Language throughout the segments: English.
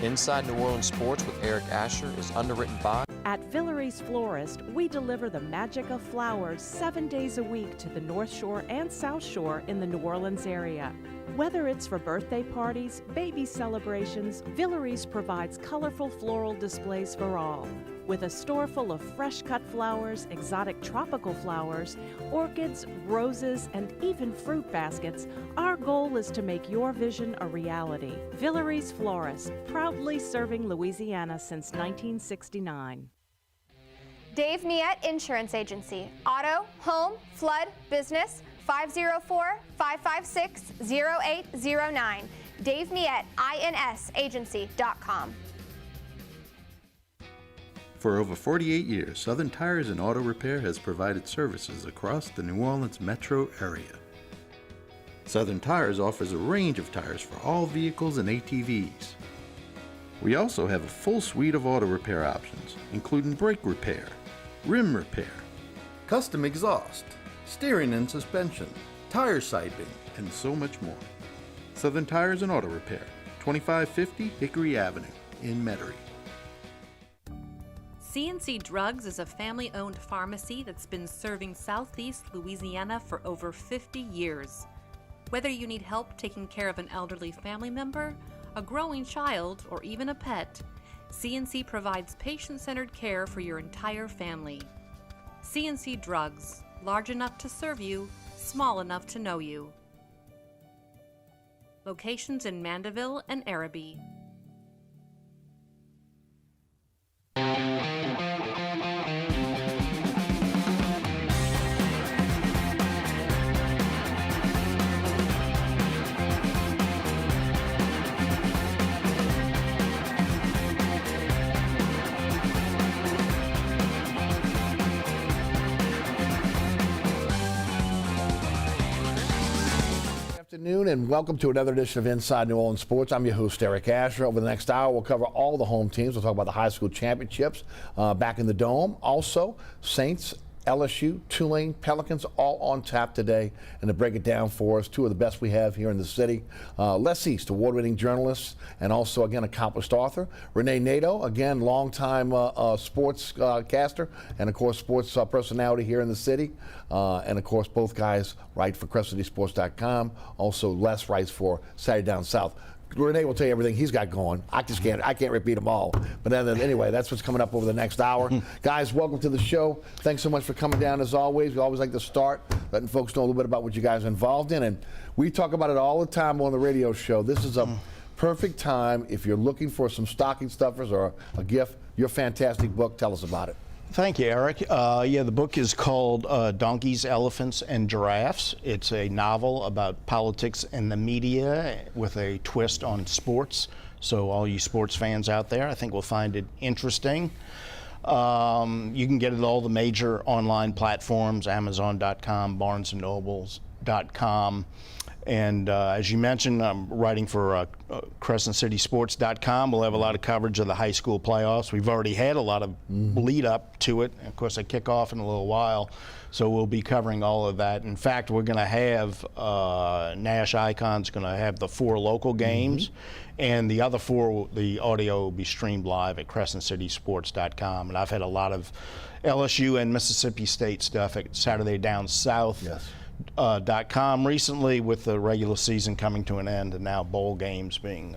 Inside New Orleans Sports with Eric Asher is underwritten by... At Villeries Florist, we deliver the magic of flowers 7 days a week to the North Shore and South Shore in the New Orleans area. Whether it's for birthday parties, baby celebrations, Villeries provides colorful floral displays for all. With a store full of fresh-cut flowers, exotic tropical flowers, orchids, roses, and even fruit baskets, our goal is to make your vision a reality. Villeries Florist, proudly serving Louisiana since 1969. Dave Miette Insurance Agency. Auto, home, flood, business, 504-556-0809. Dave Miette, INSagency.com. For over 48 years, Southern Tires and Auto Repair has provided services across the New Orleans metro area. Southern Tires offers a range of tires for all vehicles and ATVs. We also have a full suite of auto repair options, including brake repair, rim repair, custom exhaust, steering and suspension, tire siping, and so much more. Southern Tires and Auto Repair, 2550 Hickory Avenue in Metairie. C&C Drugs is a family-owned pharmacy that's been serving Southeast Louisiana for over 50 years. Whether you need help taking care of an elderly family member, a growing child, or even a pet, C&C provides patient-centered care for your entire family. C&C Drugs, large enough to serve you, small enough to know you. Locations in Mandeville and Araby. Afternoon and welcome to another edition of Inside New Orleans Sports. I'm your host, Eric Asher. Over the next hour, we'll cover all the home teams. We'll talk about the high school championships back in the Dome. Also, Saints, LSU, Tulane, Pelicans, all on tap today. And to break it down for us, two of the best we have here in the city. Les East, award-winning journalist, and also, again, accomplished author. Rene Nadeau, again, longtime sports caster, and, of course, sports personality here in the city. And, of course, both guys write for CrescentCitySports.com. Also, Les writes for Saturday Down South. Rene will tell you everything he's got going. I can't repeat them all. But then, anyway, that's what's coming up over the next hour. Guys, welcome to the show. Thanks so much for coming down as always. We always like to start letting folks know a little bit about what you guys are involved in. And we talk about it all the time on the radio show. This is a perfect time if you're looking for some stocking stuffers or a gift. Your fantastic book. Tell us about it. Thank you, Eric. Yeah, the book is called Donkeys, Elephants, and Giraffes. It's a novel about politics and the media with a twist on sports. So all you sports fans out there, I think will find it interesting. You can get it at all the major online platforms, Amazon.com, BarnesandNobles.com. And as you mentioned, I'm writing for CrescentCitySports.com. We'll have a lot of coverage of the high school playoffs. We've already had a lot of lead up to it. And of course, they kick off in a little while. So we'll be covering all of that. In fact, we're going to have Nash Icon's going to have the 4 local games. And the other 4, the audio will be streamed live at CrescentCitySports.com. And I've had a lot of LSU and Mississippi State stuff at Saturday Down South. Yes. .com recently with the regular season coming to an end and now bowl games being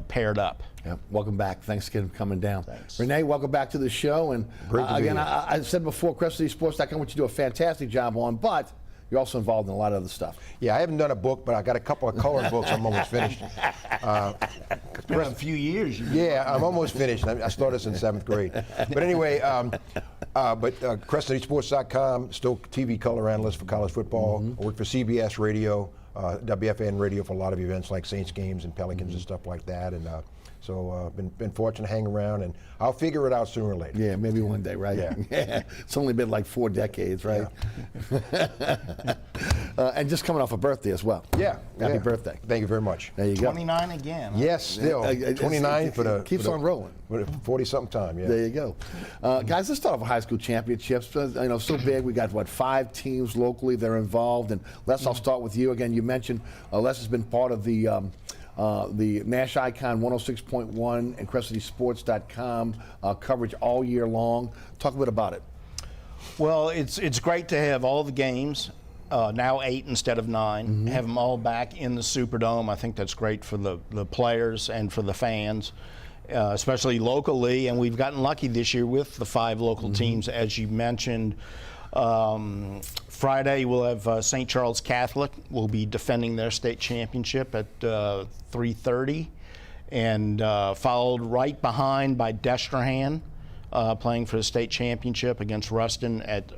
paired up. Yep. Welcome back. Thanks again for coming down. Thanks. Renee, welcome back to the show. And again, I said before, CrescentCitySports.com, what you do a fantastic job on, but you're also involved in a lot of other stuff. Yeah, I haven't done a book, but I got a couple of coloring books I'm almost finished. It's been a few years. Yeah, I'm almost finished. I started this in 7th grade. But anyway, CrescentCitySports.com, still TV color analyst for college football. I work for CBS Radio, WFN Radio for a lot of events like Saints games and Pelicans and stuff like that. And so been fortunate to hang around, and I'll figure it out sooner or later. Yeah, maybe one day, right? Yeah. It's only been like 4 decades, right? Yeah. And just coming off a birthday as well. Yeah. Happy birthday. Thank you very much. There you go. 29 again. Yes, still. 29 for the... Keeps on rolling. 40-something time, yeah. There you go. Guys, let's start off with high school championships. So big. We got, 5 teams locally that are involved. And Les, I'll start with you. Again, you mentioned Les has been part of the The Nash Icon 106.1 and CrestCitySports.com coverage all year long. Talk a bit about it. Well, it's great to have all the games, now 8 instead of 9, have them all back in the Superdome. I think that's great for the players and for the fans, especially locally. And we've gotten lucky this year with the 5 local teams, as you mentioned. Friday we'll have St. Charles Catholic will be defending their state championship at 3:30, and followed right behind by Destrehan playing for the state championship against Ruston at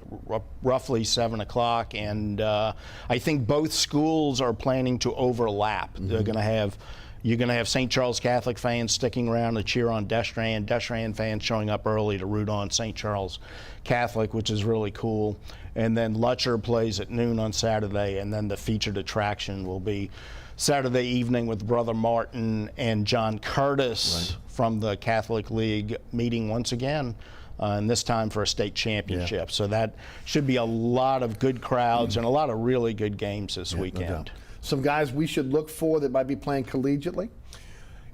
roughly 7 o'clock. And I think both schools are planning to overlap. They're going to have You're going to have St. Charles Catholic fans sticking around to cheer on Destrehan. Destrehan fans showing up early to root on St. Charles Catholic, which is really cool. And then Lutcher plays at noon on Saturday, and then the featured attraction will be Saturday evening with Brother Martin and John Curtis from the Catholic League meeting once again, and this time for a state championship. Yeah. So that should be a lot of good crowds and a lot of really good games this weekend. No doubt. Some guys we should look for that might be playing collegiately?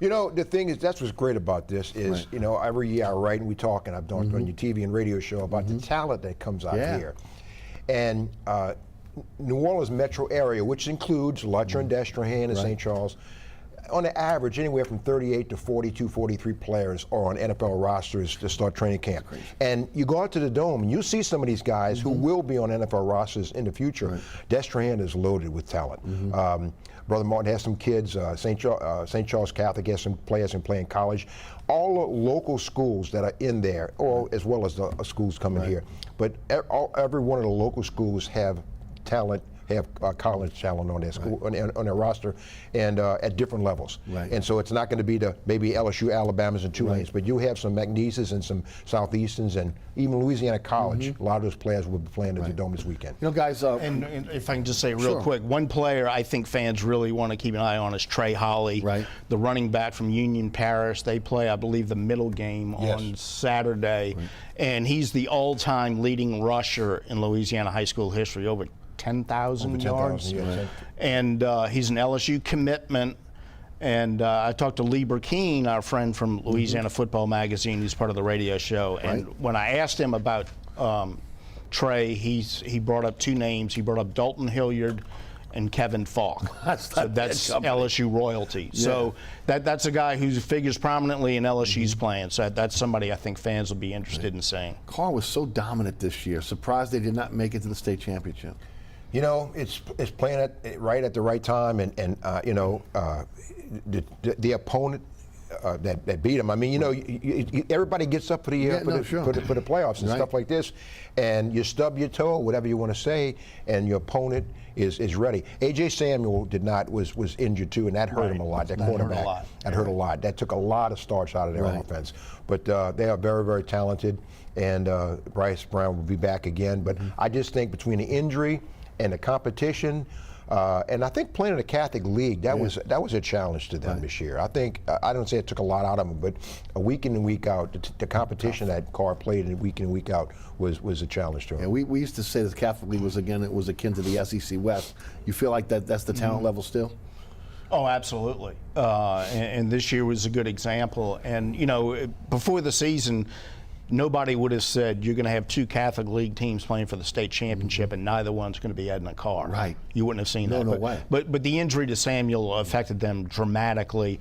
You know, the thing is, that's what's great about this is, you know, every year I write and we talk, and I've done on your TV and radio show about the talent that comes out here. And New Orleans metro area, which includes Lutcher and Destrehan and St. Charles, on the average, anywhere from 38 to 42, 43 players are on NFL rosters to start training camp. And you go out to the Dome and you see some of these guys who will be on NFL rosters in the future. Destrehan is loaded with talent. Brother Martin has some kids. St. Charles Catholic has some players who play in college. All the local schools that are in there, or as well as the schools coming here. But every one of the local schools have talent, have college talent on their school, on their roster, and at different levels. And so it's not going to be the maybe LSU, Alabamas, and Tulanes, but you have some McNeeses and some Southeasterns, and even Louisiana College. A lot of those players will be playing at the Dome this weekend. You know, guys. And if I can just say real quick, one player I think fans really want to keep an eye on is Trey Holly, the running back from Union Parish. They play, I believe, the middle game on Saturday, and he's the all-time leading rusher in Louisiana high school history, over 10,000 yards. And he's an LSU commitment. And I talked to Lee Burkeen, our friend from Louisiana Football Magazine, who's part of the radio show. And when I asked him about Trey, he brought up two names. He brought up Dalton Hilliard and Kevin Falk. That's LSU royalty. So that's a guy who figures prominently in LSU's plans. So that's somebody I think fans will be interested in seeing. Carr was so dominant this year. Surprised they did not make it to the state championship. You know, it's playing right at the right time, and you know, the opponent that beat him. I mean, you know, everybody gets up for the for the playoffs and stuff like this, and you stub your toe, whatever you want to say, and your opponent is ready. A.J. Samuel was injured too, and that hurt him a lot. That quarterback, that hurt a lot. That took a lot of starch out of their offense. But they are very, very talented, and Bryce Brown will be back again. But I just think between the injury and the competition, and I think playing in the Catholic League, that was a challenge to them this year. I think, I don't say it took a lot out of them, but a week in and week out, the competition that Carr played in week in and week out was a challenge to him. And we used to say the Catholic League was akin to the SEC West. You feel like that's the talent level still? Oh, absolutely. And this year was a good example. And, you know, before the season, nobody would have said you're going to have two Catholic League teams playing for the state championship and neither one's going to be Edna Carr. You wouldn't have seen that. No way. But the injury to Samuel affected them dramatically.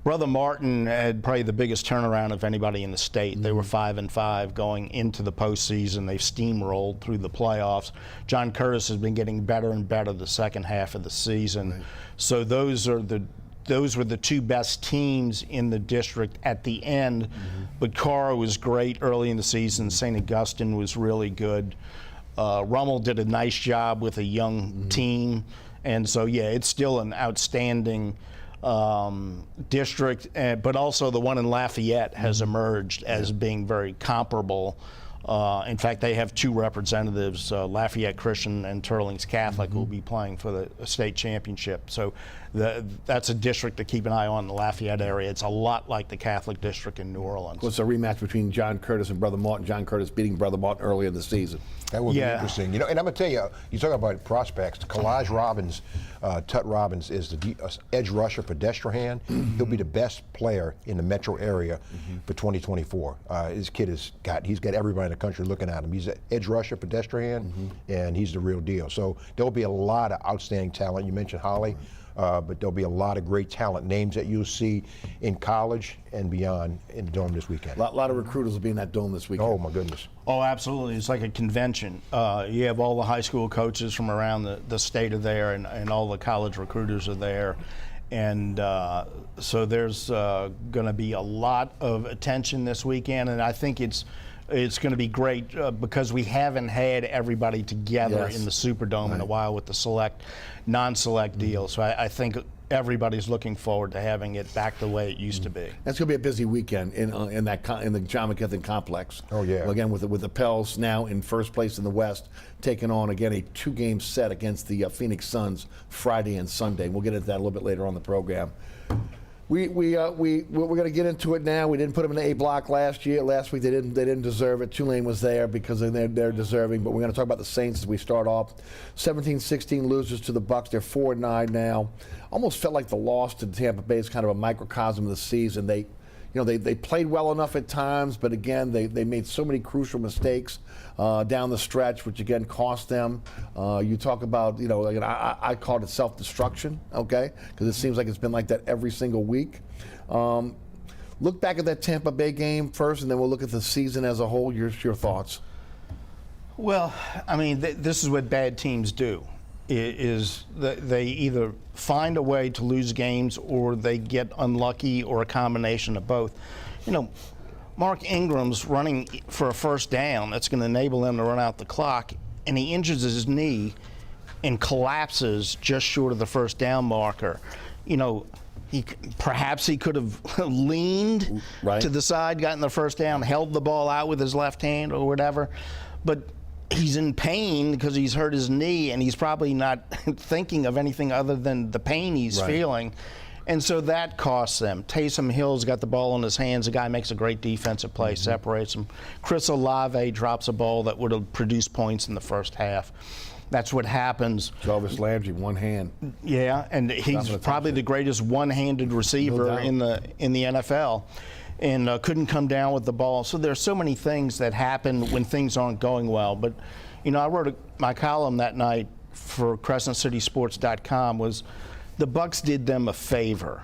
Brother Martin had probably the biggest turnaround of anybody in the state. They were 5-5 going into the postseason. They've steamrolled through the playoffs. John Curtis has been getting better and better the second half of the season. So those were the two best teams in the district at the end. But Carr was great early in the season. St. Augustine was really good. Rummel did a nice job with a young team. And so, yeah, it's still an outstanding district. But also the one in Lafayette has emerged as being very comparable. In fact, they have two representatives, Lafayette Christian and Turlings Catholic, will be playing for the state championship. So that's a district to keep an eye on in the Lafayette area. It's a lot like the Catholic district in New Orleans. Well, it's a rematch between John Curtis and Brother Martin. John Curtis beating Brother Martin earlier in the season. That would be interesting. You know, and I'm gonna tell you, you talk about prospects. Kalaj Robbins, Tut Robbins is the edge rusher for Destrehan. He'll be the best player in the metro area for 2024. This kid he's got everybody in the country looking at him. He's an edge rusher for Destrehan, and he's the real deal. So there'll be a lot of outstanding talent. You mentioned Holly. But there'll be a lot of great talent, names that you'll see in college and beyond in the Dome this weekend. A lot of recruiters will be in that Dome this weekend. Oh, my goodness. Oh, absolutely. It's like a convention. You have all the high school coaches from around the state are there, and all the college recruiters are there. And so there's going to be a lot of attention this weekend, and I think it's going to be great because we haven't had everybody together in the Superdome in a while with the select, non-select deal. So I think everybody's looking forward to having it back the way it used to be. That's going to be a busy weekend in the John McKethan complex. Oh yeah. Well, again, with the Pels now in first place in the West, taking on again a 2-game set against the Phoenix Suns Friday and Sunday. We'll get into that a little bit later on the program. We're going to get into it now. We didn't put them in the A block last week. They didn't deserve it. Tulane was there because they're deserving. But we're going to talk about the Saints as we start off. 17-16 losers to the Bucks. They're 4-9 now. Almost felt like the loss to Tampa Bay is kind of a microcosm of the season. They played well enough at times, but again, they made so many crucial mistakes down the stretch, which again cost them. You talk about, I called it self-destruction, okay? Because it seems like it's been like that every single week. Look back at that Tampa Bay game first, and then we'll look at the season as a whole. Your thoughts? Well, I mean, this is what bad teams do. Is that they either find a way to lose games or they get unlucky or a combination of both. Mark Ingram's running for a first down that's going to enable them to run out the clock, and he injures his knee and collapses just short of the first down marker. Perhaps he could have leaned to the side, gotten the first down, held the ball out with his left hand or whatever, but he's in pain because he's hurt his knee, and he's probably not thinking of anything other than the pain he's feeling. And so that costs them. Taysom Hill's got the ball in his hands. The guy makes a great defensive play, separates him. Chris Olave drops a ball that would have produced points in the first half. That's what happens. Jarvis Landry, one hand. Yeah, and he's probably the greatest one-handed receiver in the NFL. And couldn't come down with the ball. So there's so many things that happen when things aren't going well. But, I wrote my column that night for CrescentCitySports.com was the Bucks did them a favor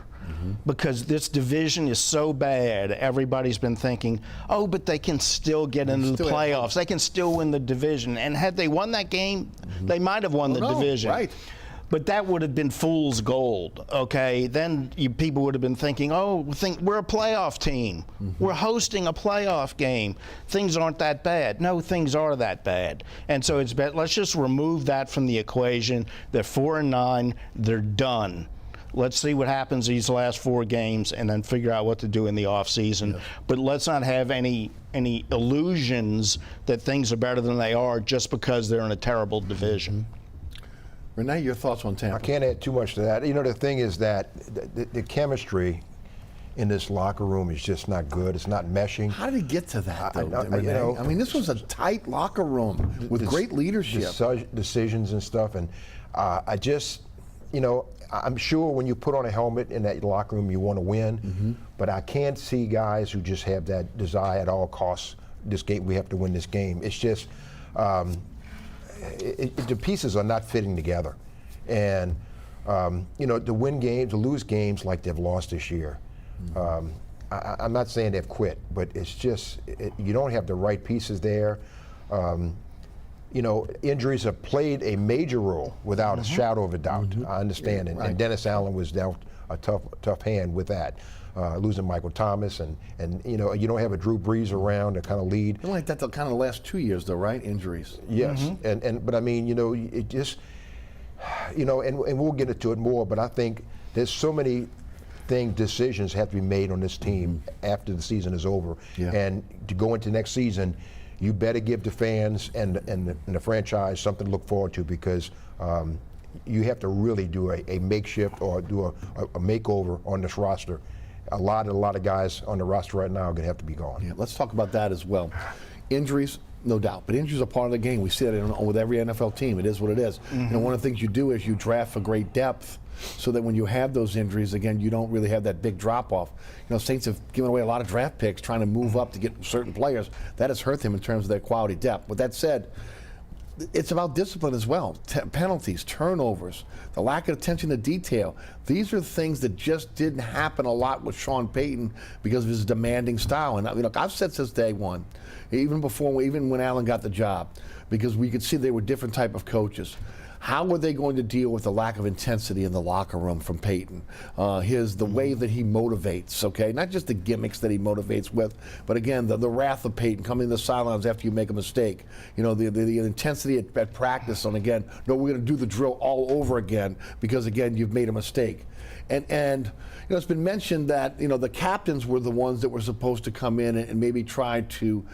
because this division is so bad. Everybody's been thinking, oh, but they can still get into the playoffs. They can still win the division. And had they won that game, they might have won the division. Right. But that would have been fool's gold, okay? Then people would have been thinking, we're a playoff team. We're hosting a playoff game. Things aren't that bad. No, things are that bad. And so it's better. Let's just remove that from the equation. They're 4-9. They're done. Let's see what happens these last 4 games and then figure out what to do in the offseason. But let's not have any illusions that things are better than they are just because they're in a terrible division. Rene, your thoughts on Tampa? I can't add too much to that. The thing is that the chemistry in this locker room is just not good. It's not meshing. How did it get to that, though, Rene? I mean, this was a tight locker room with great leadership. Decisions and stuff. And I just, I'm sure when you put on a helmet in that locker room, you want to win. But I can't see guys who just have that desire at all costs. This game, we have to win this game. It's just... the pieces are not fitting together, and to win games, to lose games like they've lost this year. I'm not saying they've quit, but it's just you don't have the right pieces there. Injuries have played a major role without a shadow of a doubt. I understand, and Dennis Allen was dealt a tough hand with that. Losing Michael Thomas, and you don't have a Drew Brees around to kind of lead. It's like that the kind of last 2 years, though, right? Injuries. Yes, but I mean, it just, and we'll get into it more. But I think there's so many decisions have to be made on this team after the season is over, and to go into next season, you better give the fans and the franchise something to look forward to because. you have to really do a makeshift or do a makeover on this roster. A lot of guys on the roster right now are going to have to be gone. Yeah, let's talk about that as well. Injuries, no doubt, but injuries are part of the game. We see that with every NFL team. It is what it is. You know, one of the things you do is you draft for great depth, so that when you have those injuries, again, you don't really have that big drop-off. You know, Saints have given away a lot of draft picks trying to move up to get certain players. That has hurt them in terms of their quality depth. With that said, it's about discipline as well. Penalties, turnovers, the lack of attention to detail. These are things that just didn't happen a lot with Sean Payton because of his demanding style. And look, I've said since day one, even when Allen got the job, because we could see they were different type of coaches. How were they going to deal with the lack of intensity in the locker room from Payton? The way that he motivates, okay? Not just the gimmicks that he motivates with, but again, the wrath of Payton coming to the sidelines after you make a mistake. You know, the intensity at practice on, again, no, we're going to do the drill all over again because, again, you've made a mistake. And you know, it's been mentioned that, you know, the captains were the ones that were supposed to come in and maybe try to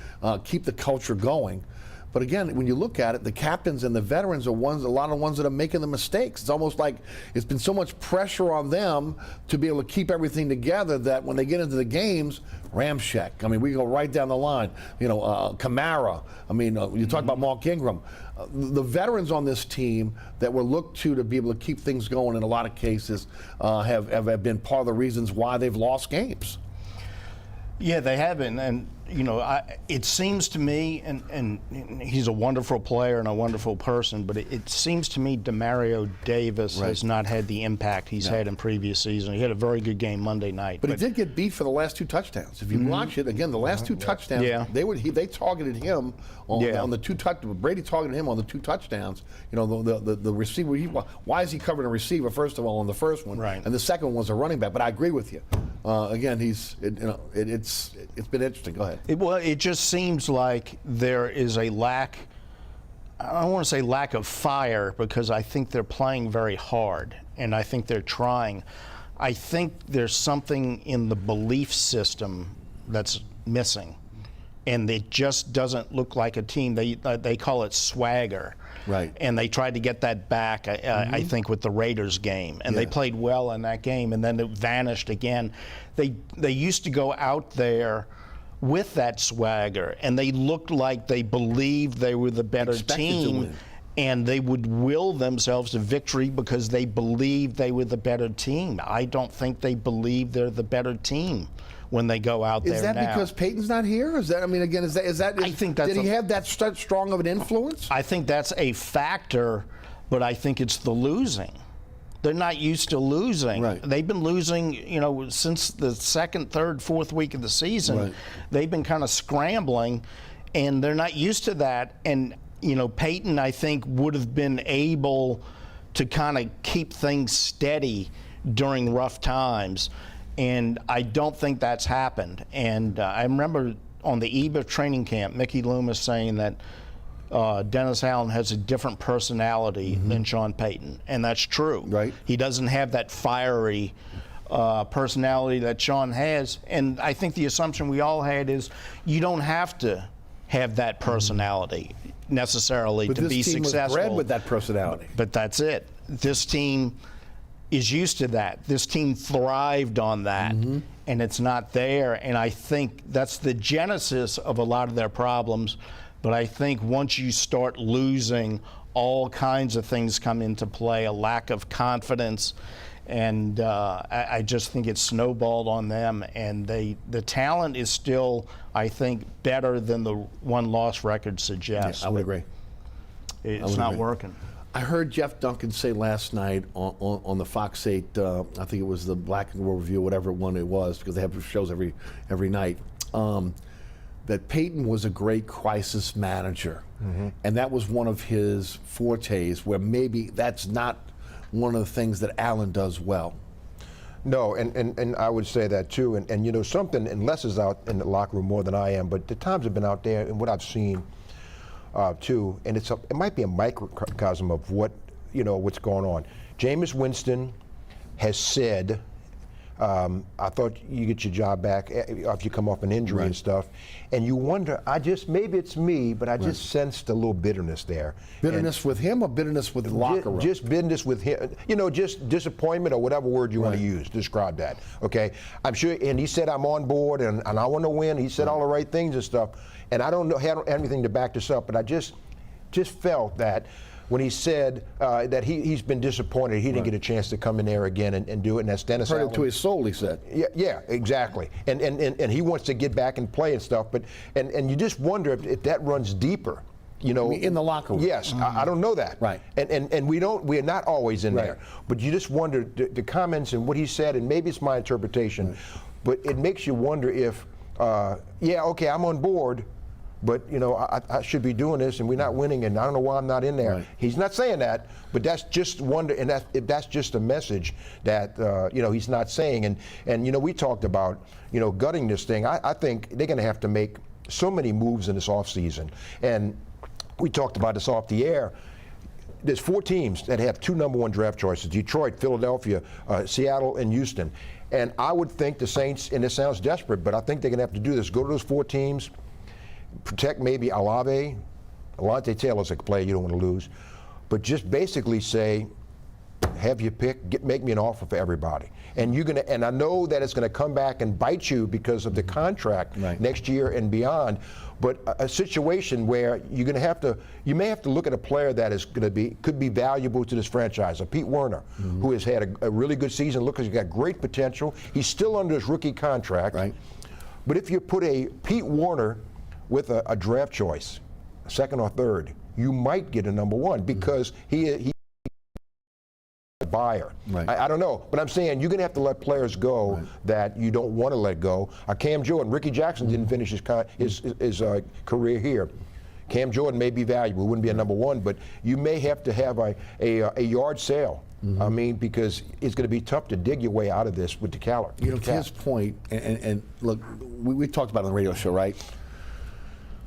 keep the culture going. But again, when you look at it, the captains and the veterans are a lot of the ones that are making the mistakes. It's almost like it's been so much pressure on them to be able to keep everything together that when they get into the games, Ramczyk. I mean, we go right down the line. You know, Kamara. I mean, you talk about Mark Ingram. The veterans on this team that were looked to be able to keep things going in a lot of cases have been part of the reasons why they've lost games. Yeah, they haven't, and you know, it seems to me, and he's a wonderful player and a wonderful person, but it seems to me Demario Davis has not had the impact he's had in previous season. He had a very good game Monday night, but he did get beat for the last 2 touchdowns. If you watch it again, the last 2 touchdowns, they targeted him on the 2 touchdowns. Brady targeted him on the 2 touchdowns. You know, the receiver. Why is he covering a receiver first of all on the first one, and the second one was a running back? But I agree with you. Again, it's been interesting. Go ahead. It just seems like there is a lack, I don't want to say lack of fire, because I think they're playing very hard, and I think they're trying. I think there's something in the belief system that's missing, and it just doesn't look like a team. They call it swagger. Right. And they tried to get that back, I think, with the Raiders game. And they played well in that game, and then it vanished again. They used to go out there with that swagger, and they looked like they believed they were the better team, and they would will themselves to victory because they believed they were the better team. I don't think they believe they're the better team when they go out there now. Is that because Payton's not here? Is that, I mean, again, I think that's did he have that strong of an influence? I think that's a factor, but I think it's the losing. They're not used to losing. Right. They've been losing, you know, since the 2nd, 3rd, 4th week of the season. Right. They've been kind of scrambling, and they're not used to that. And, you know, Payton, I think, would have been able to kind of keep things steady during rough times. And I don't think that's happened. And I remember on the eve of training camp, Mickey Loomis saying that Dennis Allen has a different personality than Sean Payton, and that's true. Right. He doesn't have that fiery personality that Sean has, and I think the assumption we all had is you don't have to have that personality necessarily to be successful. But this team was bred with that personality. But that's it. This team is used to that. This team thrived on that, and it's not there, and I think that's the genesis of a lot of their problems. But I think once you start losing, all kinds of things come into play, a lack of confidence, and I just think it's snowballed on them. And the talent is still, I think, better than the one-loss record suggests. Yeah, I would agree. It's not working. I heard Jeff Duncan say last night on the Fox 8, I think it was the Black and Gold Review, whatever one it was, because they have shows every night, that Payton was a great crisis manager. And that was one of his fortes, where maybe that's not one of the things that Allen does well. No, and I would say that too. And you know, something, and Les is out in the locker room more than I am, but the times have been out there and what I've seen too, and it might be a microcosm of what's going on. Jameis Winston has said I thought you get your job back if you come off an injury and stuff. And you wonder, maybe it's me, but I just sensed a little bitterness there. Bitterness with him or bitterness with the locker room? Just bitterness with him. You know, just disappointment or whatever word you want to use to describe that. Okay? I'm sure, and he said, I'm on board and I want to win. He said all the right things and stuff. And I don't have anything to back this up, but I just felt that when he said that he's been disappointed, he didn't get a chance to come in there again and do it. And that's Dennis Hurt Allen. it to his soul, he said. Yeah, exactly. And he wants to get back and play and stuff. But and you just wonder if that runs deeper. You know, in the locker room. Yes, I don't know that. Right. And we're not always in there. But you just wonder the comments and what he said, and maybe it's my interpretation, but it makes you wonder if, okay, I'm on board. But, you know, I should be doing this, and we're not winning, and I don't know why I'm not in there. He's not saying that, but that's just wonder, and that's just a message that, you know, he's not saying. And you know, we talked about, you know, gutting this thing. I think they're going to have to make so many moves in this offseason. And we talked about this off the air. There's 4 teams that have 2 #1 draft choices: Detroit, Philadelphia, Seattle, and Houston. And I would think the Saints, and it sounds desperate, but I think they're going to have to do this. Go to those 4 teams. Protect maybe Alave. Alante Taylor's a player you don't want to lose. But just basically say, have your pick, make me an offer for everybody. And and I know that it's going to come back and bite you because of the contract next year and beyond. But a situation where you may have to look at a player that is could be valuable to this franchise. A Pete Werner, who has had a really good season. Look, he's got great potential. He's still under his rookie contract. But if you put a Pete Werner with a draft choice, 2nd or 3rd, you might get a #1 because he a buyer. I don't know, but I'm saying you're going to have to let players go that you don't want to let go. Cam Jordan, Ricky Jackson didn't finish his career here. Cam Jordan may be valuable, wouldn't be a #1, but you may have to have a yard sale. I mean, because it's going to be tough to dig your way out of this with the caliber. You know, to his point, and look, we talked about it on the radio show, right?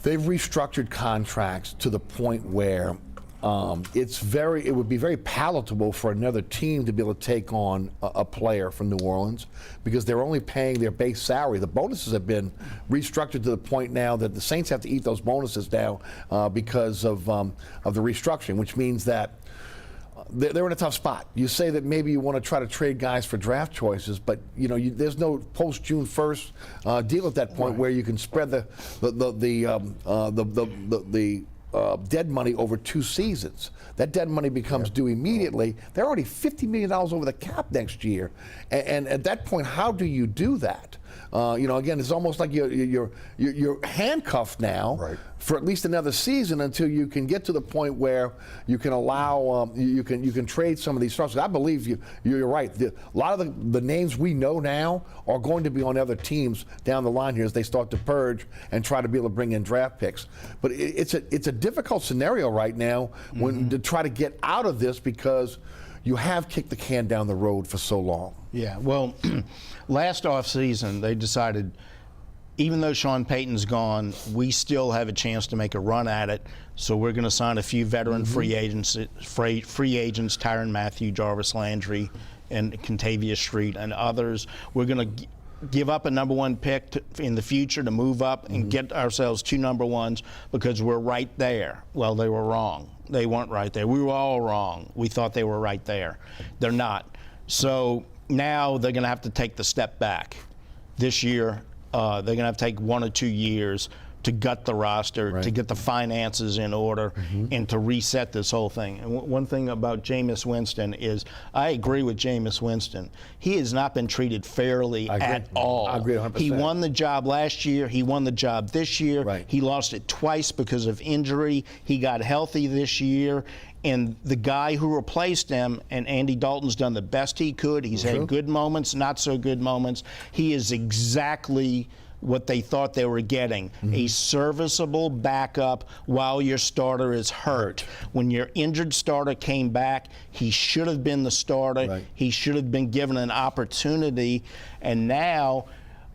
They've restructured contracts to the point where it would be very palatable for another team to be able to take on a player from New Orleans because they're only paying their base salary. The bonuses have been restructured to the point now that the Saints have to eat those bonuses now because of the restructuring, which means that they're in a tough spot. You say that maybe you want to try to trade guys for draft choices, but you know there's no post June 1st deal at that point where you can spread the dead money over 2 seasons. That dead money becomes due immediately. They're already $50 million over the cap next year, and at that point, how do you do that? You know, again, it's almost like you're handcuffed now for at least another season until you can get to the point where you can allow you can trade some of these stars. I believe you're right. A lot of the names we know now are going to be on other teams down the line here as they start to purge and try to be able to bring in draft picks. But it's a difficult scenario right now to try to get out of this because you have kicked the can down the road for so long. Yeah, well, last offseason they decided, even though Sean Payton's gone, we still have a chance to make a run at it. So we're going to sign a few veteran free agents, Tyrann Mathieu, Jarvis Landry, and Contavious Street, and others. We're going to give up a #1 pick in the future to move up and get ourselves 2 #1s because we're right there. Well, they were wrong. They weren't right there. We were all wrong. We thought they were right there. They're not. So now they're going to have to take the step back. This year, they're going to have to take 1 or 2 years to gut the roster, to get the finances in order, and to reset this whole thing. And one thing about Jameis Winston is, I agree with Jameis Winston. He has not been treated fairly at all. I agree 100%. He won the job last year. He won the job this year. He lost it twice because of injury. He got healthy this year. And the guy who replaced him, and Andy Dalton's done the best he could. He's had good moments, not so good moments. He is exactly what they thought they were getting, a serviceable backup while your starter is hurt. When your injured starter came back, he should have been the starter. He should have been given an opportunity. And now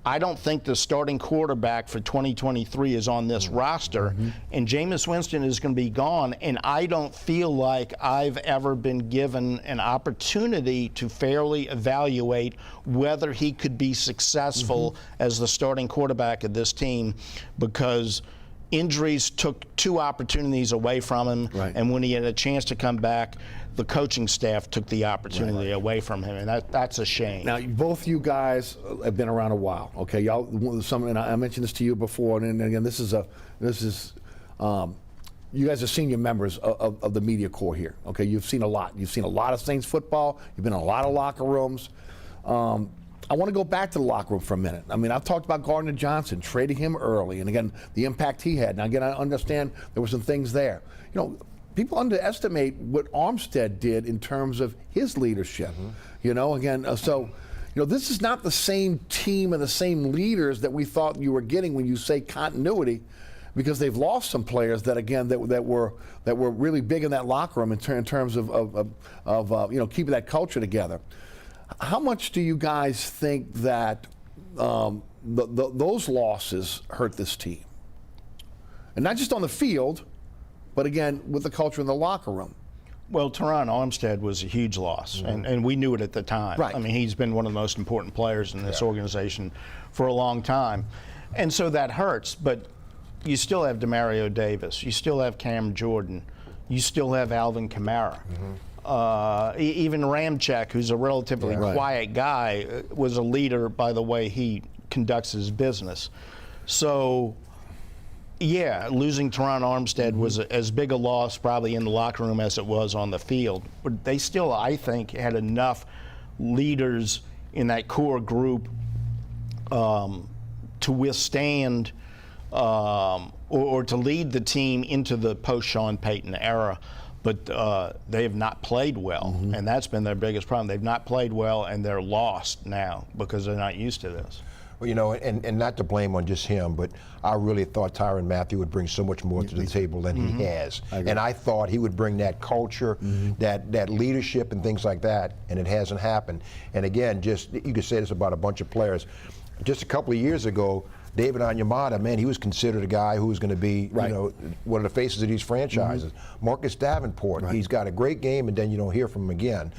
I don't think the starting quarterback for 2023 is on this roster, and Jameis Winston is going to be gone, and I don't feel like I've ever been given an opportunity to fairly evaluate whether he could be successful as the starting quarterback of this team, because injuries took 2 opportunities away from him, and when he had a chance to come back, the coaching staff took the opportunity away from him, and that's a shame. Now, both you guys have been around a while, okay? Y'all, and I mentioned this to you before, and again, you guys are senior members of the media corps here, okay? You've seen a lot. You've seen a lot of Saints football. You've been in a lot of locker rooms. I want to go back to the locker room for a minute. I mean, I've talked about Gardner Johnson, trading him early, and again, the impact he had. Now, again, I understand there were some things there. You know, people underestimate what Armstead did in terms of his leadership. You know, again, this is not the same team and the same leaders that we thought you were getting when you say continuity, because they've lost some players that, again, that were really big in that locker room in terms of keeping that culture together. How much do you guys think that those losses hurt this team? And not just on the field, but again, with the culture in the locker room. Well, Teron Armstead was a huge loss, and we knew it at the time. Right. I mean, he's been one of the most important players in this organization for a long time. And so that hurts, but you still have Demario Davis. You still have Cam Jordan. You still have Alvin Kamara. Even Ramczyk, who's a relatively quiet guy, was a leader by the way he conducts his business. So, yeah, losing Teron Armstead was as big a loss probably in the locker room as it was on the field. But they still, I think, had enough leaders in that core group to withstand or to lead the team into the post-Sean Payton era. But they have not played well, and that's been their biggest problem. They've not played well, and they're lost now because they're not used to this. Well, you know, and not to blame on just him, but I really thought Tyrann Mathieu would bring so much more to the table than he has. And I thought he would bring that culture, that leadership and things like that, and it hasn't happened. And again, just you could say this about a bunch of players. Just a couple of years ago, David Onyemata, man, he was considered a guy who was going to be, you know, one of the faces of these franchises. Marcus Davenport, he's got a great game, and then you don't hear from him again.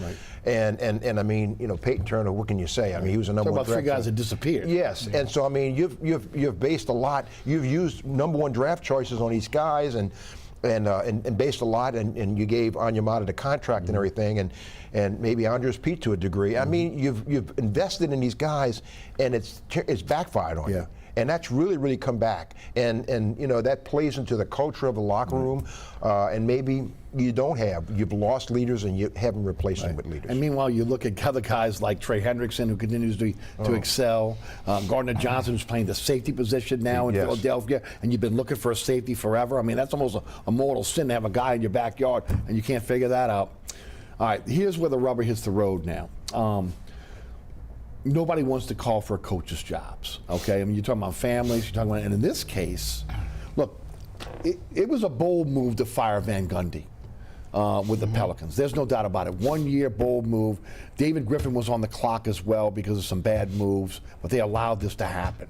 And I mean, you know, Peyton Turner, what can you say? I mean, he was a number one draft. About 3 guys that disappeared. Yes, and so I mean, you've based a lot. You've used number 1 draft choices on these guys, and based a lot, and you gave Onyemata the contract and everything, and maybe Andres Pete to a degree. I mean, you've invested in these guys, and it's backfired on you. And that's really come back, and you know that plays into the culture of the locker room, and maybe you've lost leaders and you haven't replaced them with leaders. And meanwhile, you look at other guys like Trey Hendrickson, who continues to excel. Gardner Johnson, who's playing the safety position now in Philadelphia, and you've been looking for a safety forever. I mean, that's almost a mortal sin to have a guy in your backyard and you can't figure that out. All right, here's where the rubber hits the road now. Nobody wants to call for coaches' jobs, okay? I mean, you're talking about families, you're talking about, and in this case, look, it was a bold move to fire Van Gundy with the Pelicans. There's no doubt about it. 1 year bold move. David Griffin was on the clock as well because of some bad moves, but they allowed this to happen.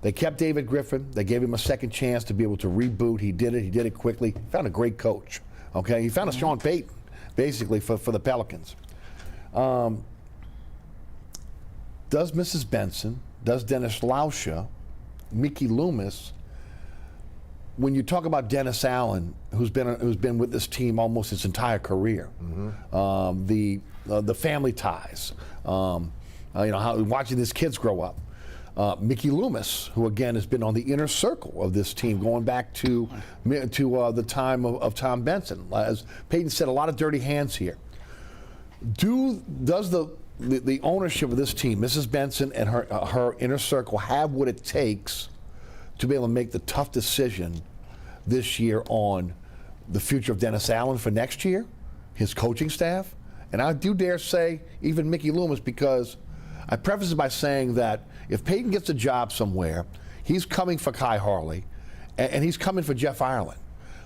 They kept David Griffin. They gave him a second chance to be able to reboot. He did it. He did it quickly. He found a great coach, okay? He found a Sean Payton, basically, for the Pelicans. Does Mrs. Benson, does Dennis Lauscha, Mickey Loomis, when you talk about Dennis Allen, who's been with this team almost his entire career, the family ties, how watching his kids grow up, Mickey Loomis, who again has been on the inner circle of this team going back to the time of Tom Benson. As Peyton said, a lot of dirty hands here. Does the ownership of this team, Mrs. Benson and her inner circle, have what it takes to be able to make the tough decision this year on the future of Dennis Allen for next year, his coaching staff, and I do dare say even Mickey Loomis, because I preface it by saying that if Peyton gets a job somewhere, he's coming for Kai Harley, and he's coming for Jeff Ireland.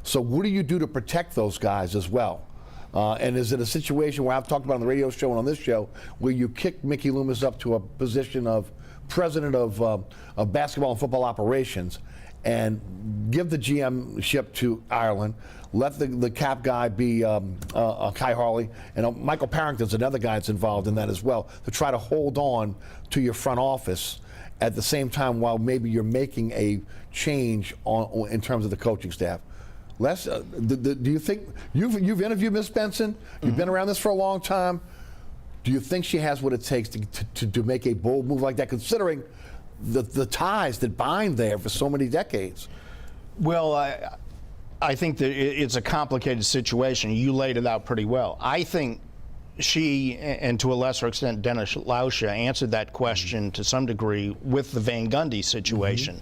So what do you do to protect those guys as well? And is it a situation where I've talked about on the radio show and on this show where you kick Mickey Loomis up to a position of president of basketball and football operations and give the GM-ship to Ireland, let the cap guy be Kai Harley, and Michael Parrington's another guy that's involved in that as well, to try to hold on to your front office at the same time while maybe you're making a change in terms of the coaching staff? Les, do you think, you've interviewed Miss Benson, you've been around this for a long time, do you think she has what it takes to make a bold move like that, considering the ties that bind there for so many decades? Well, I think that it's a complicated situation. You laid it out pretty well. I think she, and to a lesser extent Dennis Lauscha, answered that question to some degree with the Van Gundy situation.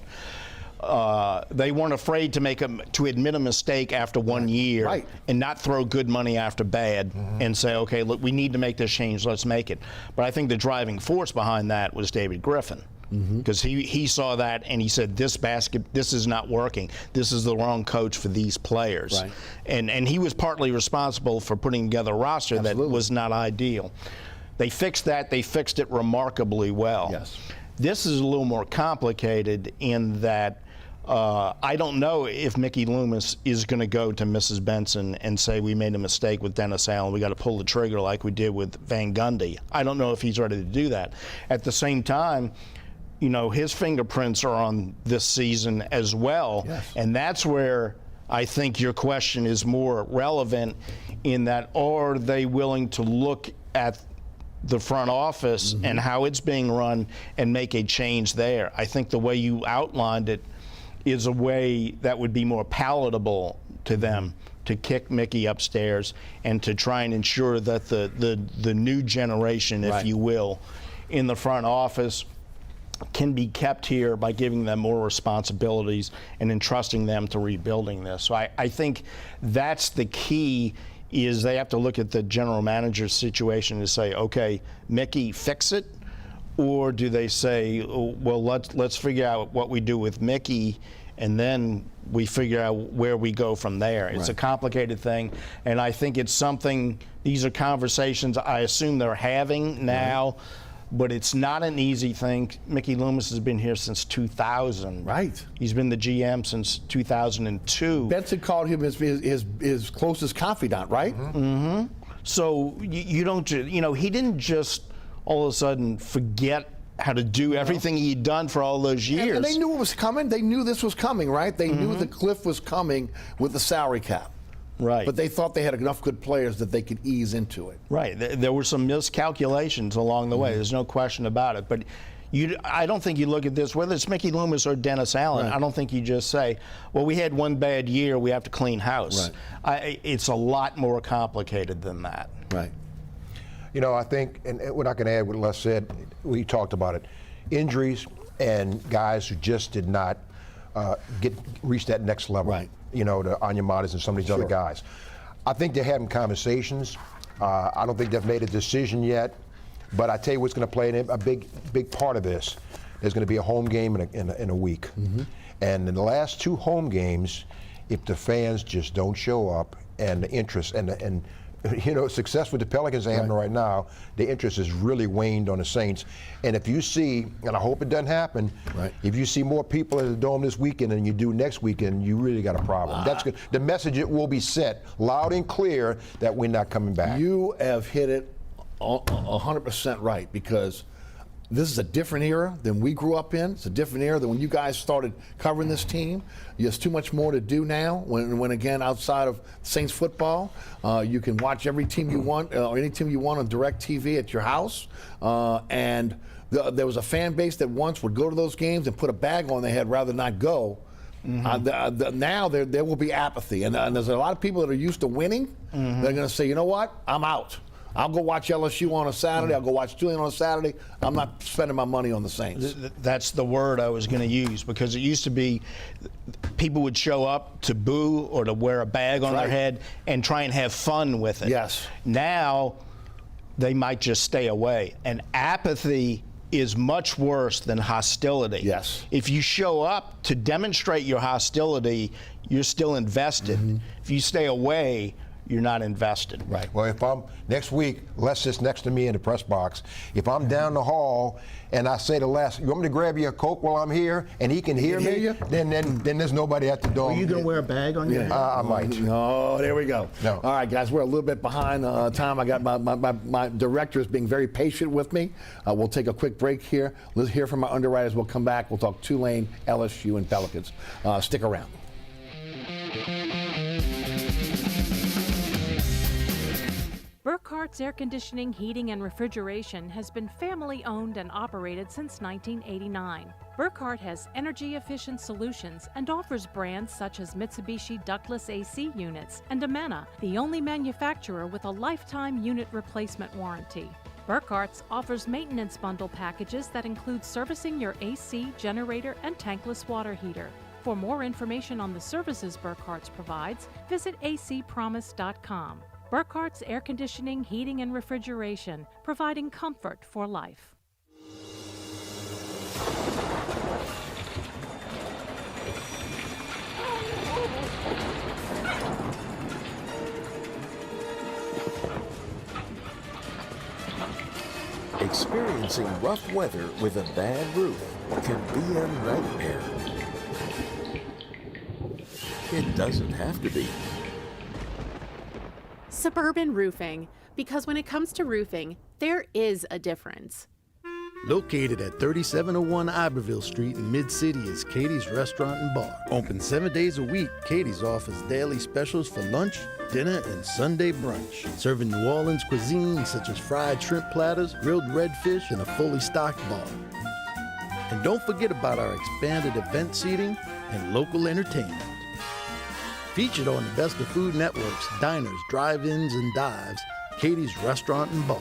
They weren't afraid to admit a mistake after 1 year and not throw good money after bad and say, okay, look, we need to make this change, let's make it. But I think the driving force behind that was David Griffin, because he saw that and he said, this is not working. This is the wrong coach for these players. And he was partly responsible for putting together a roster that was not ideal. They fixed that. They fixed it remarkably well. Yes. This is a little more complicated in that I don't know if Mickey Loomis is going to go to Mrs. Benson and say, we made a mistake with Dennis Allen, we got to pull the trigger like we did with Van Gundy. I don't know if he's ready to do that. At the same time, you know, his fingerprints are on this season as well. And that's where I think your question is more relevant, in that, are they willing to look at the front office and how it's being run and make a change there? I think the way you outlined it is a way that would be more palatable to them, to kick Mickey upstairs and to try and ensure that the new generation, if you will, in the front office can be kept here by giving them more responsibilities and entrusting them to rebuilding this. So I think that's the key, is they have to look at the general manager's situation and say, okay, Mickey, fix it? Or do they say, oh, well, let's figure out what we do with Mickey, and then we figure out where we go from there? It's a complicated thing, and I think it's something, these are conversations I assume they're having now, but it's not an easy thing. Mickey Loomis has been here since 2000. He's been the GM since 2002. Benson called him his closest confidant, right? So you don't, you know, he didn't just all of a sudden forget how to do everything he'd done for all those years. And they knew it was coming. They knew this was coming, right? They knew the cliff was coming with the salary cap. But they thought they had enough good players that they could ease into it. There were some miscalculations along the way. There's no question about it. But I don't think you look at this, whether it's Mickey Loomis or Dennis Allen, I don't think you just say, well, we had one bad year, we have to clean house. It's a lot more complicated than that. You know, I think, and what I can add what Les said, we talked about it, injuries and guys who just did not reach that next level. You know, the Anyamadas and some of these other guys. I think they're having conversations. I don't think they've made a decision yet, but I tell you what's going to play a big part of this. There's going to be a home game in a week. And in the last two home games, if the fans just don't show up, and the interest and you know, success with the Pelicans are having right now, the interest has really waned on the Saints. And if you see, and I hope it doesn't happen, if you see more people at the Dome this weekend than you do next weekend, you really got a problem. That's good. The message it will be sent loud and clear that we're not coming back. You have hit it 100% right, because this is a different era than we grew up in. It's a different era than when you guys started covering this team. There's too much more to do now when again, outside of Saints football, you can watch every team you want, or any team you want on DirecTV at your house. And there was a fan base that once would go to those games and put a bag on their head rather than not go. Now there will be apathy. And there's a lot of people that are used to winning. They're going to say, you know what, I'm out. I'll go watch LSU on a Saturday. I'll go watch Tulane on a Saturday. I'm not spending my money on the Saints. That's the word I was going to use, because it used to be people would show up to boo or to wear a bag on their head and try and have fun with it. Now they might just stay away. And apathy is much worse than hostility. If you show up to demonstrate your hostility, you're still invested. If you stay away, you're not invested. Right. Well, if I'm next week, Les sits next to me in the press box. If I'm down the hall and I say to Les, "You want me to grab you a Coke while I'm here?" and he can hear me, you? then there's nobody at the door. Are you going to wear a bag on your head? I might. Oh, there we go. No. All right, guys, we're a little bit behind time. I got my director is being very patient with me. We'll take a quick break here. Let's hear from our underwriters. We'll come back. We'll talk Tulane, LSU, and Pelicans. Stick around. Burkhart's Air Conditioning, Heating, and Refrigeration has been family-owned and operated since 1989. Burkhart has energy-efficient solutions and offers brands such as Mitsubishi ductless AC units and Amana, the only manufacturer with a lifetime unit replacement warranty. Burkhart's offers maintenance bundle packages that include servicing your AC, generator, and tankless water heater. For more information on the services Burkhart's provides, visit acpromise.com. Burkhart's Air Conditioning, Heating, and Refrigeration, providing comfort for life. Experiencing rough weather with a bad roof can be a nightmare. It doesn't have to be. Suburban Roofing, because when it comes to roofing, there is a difference. Located at 3701 Iberville Street in Mid-City is Katie's Restaurant and Bar. Open 7 days a week, Katie's offers daily specials for lunch, dinner, and Sunday brunch. Serving New Orleans cuisine such as fried shrimp platters, grilled redfish, and a fully stocked bar. And don't forget about our expanded event seating and local entertainment. Featured on the Best of Food Network's diners, drive-ins, and dives, Katie's Restaurant and Bar.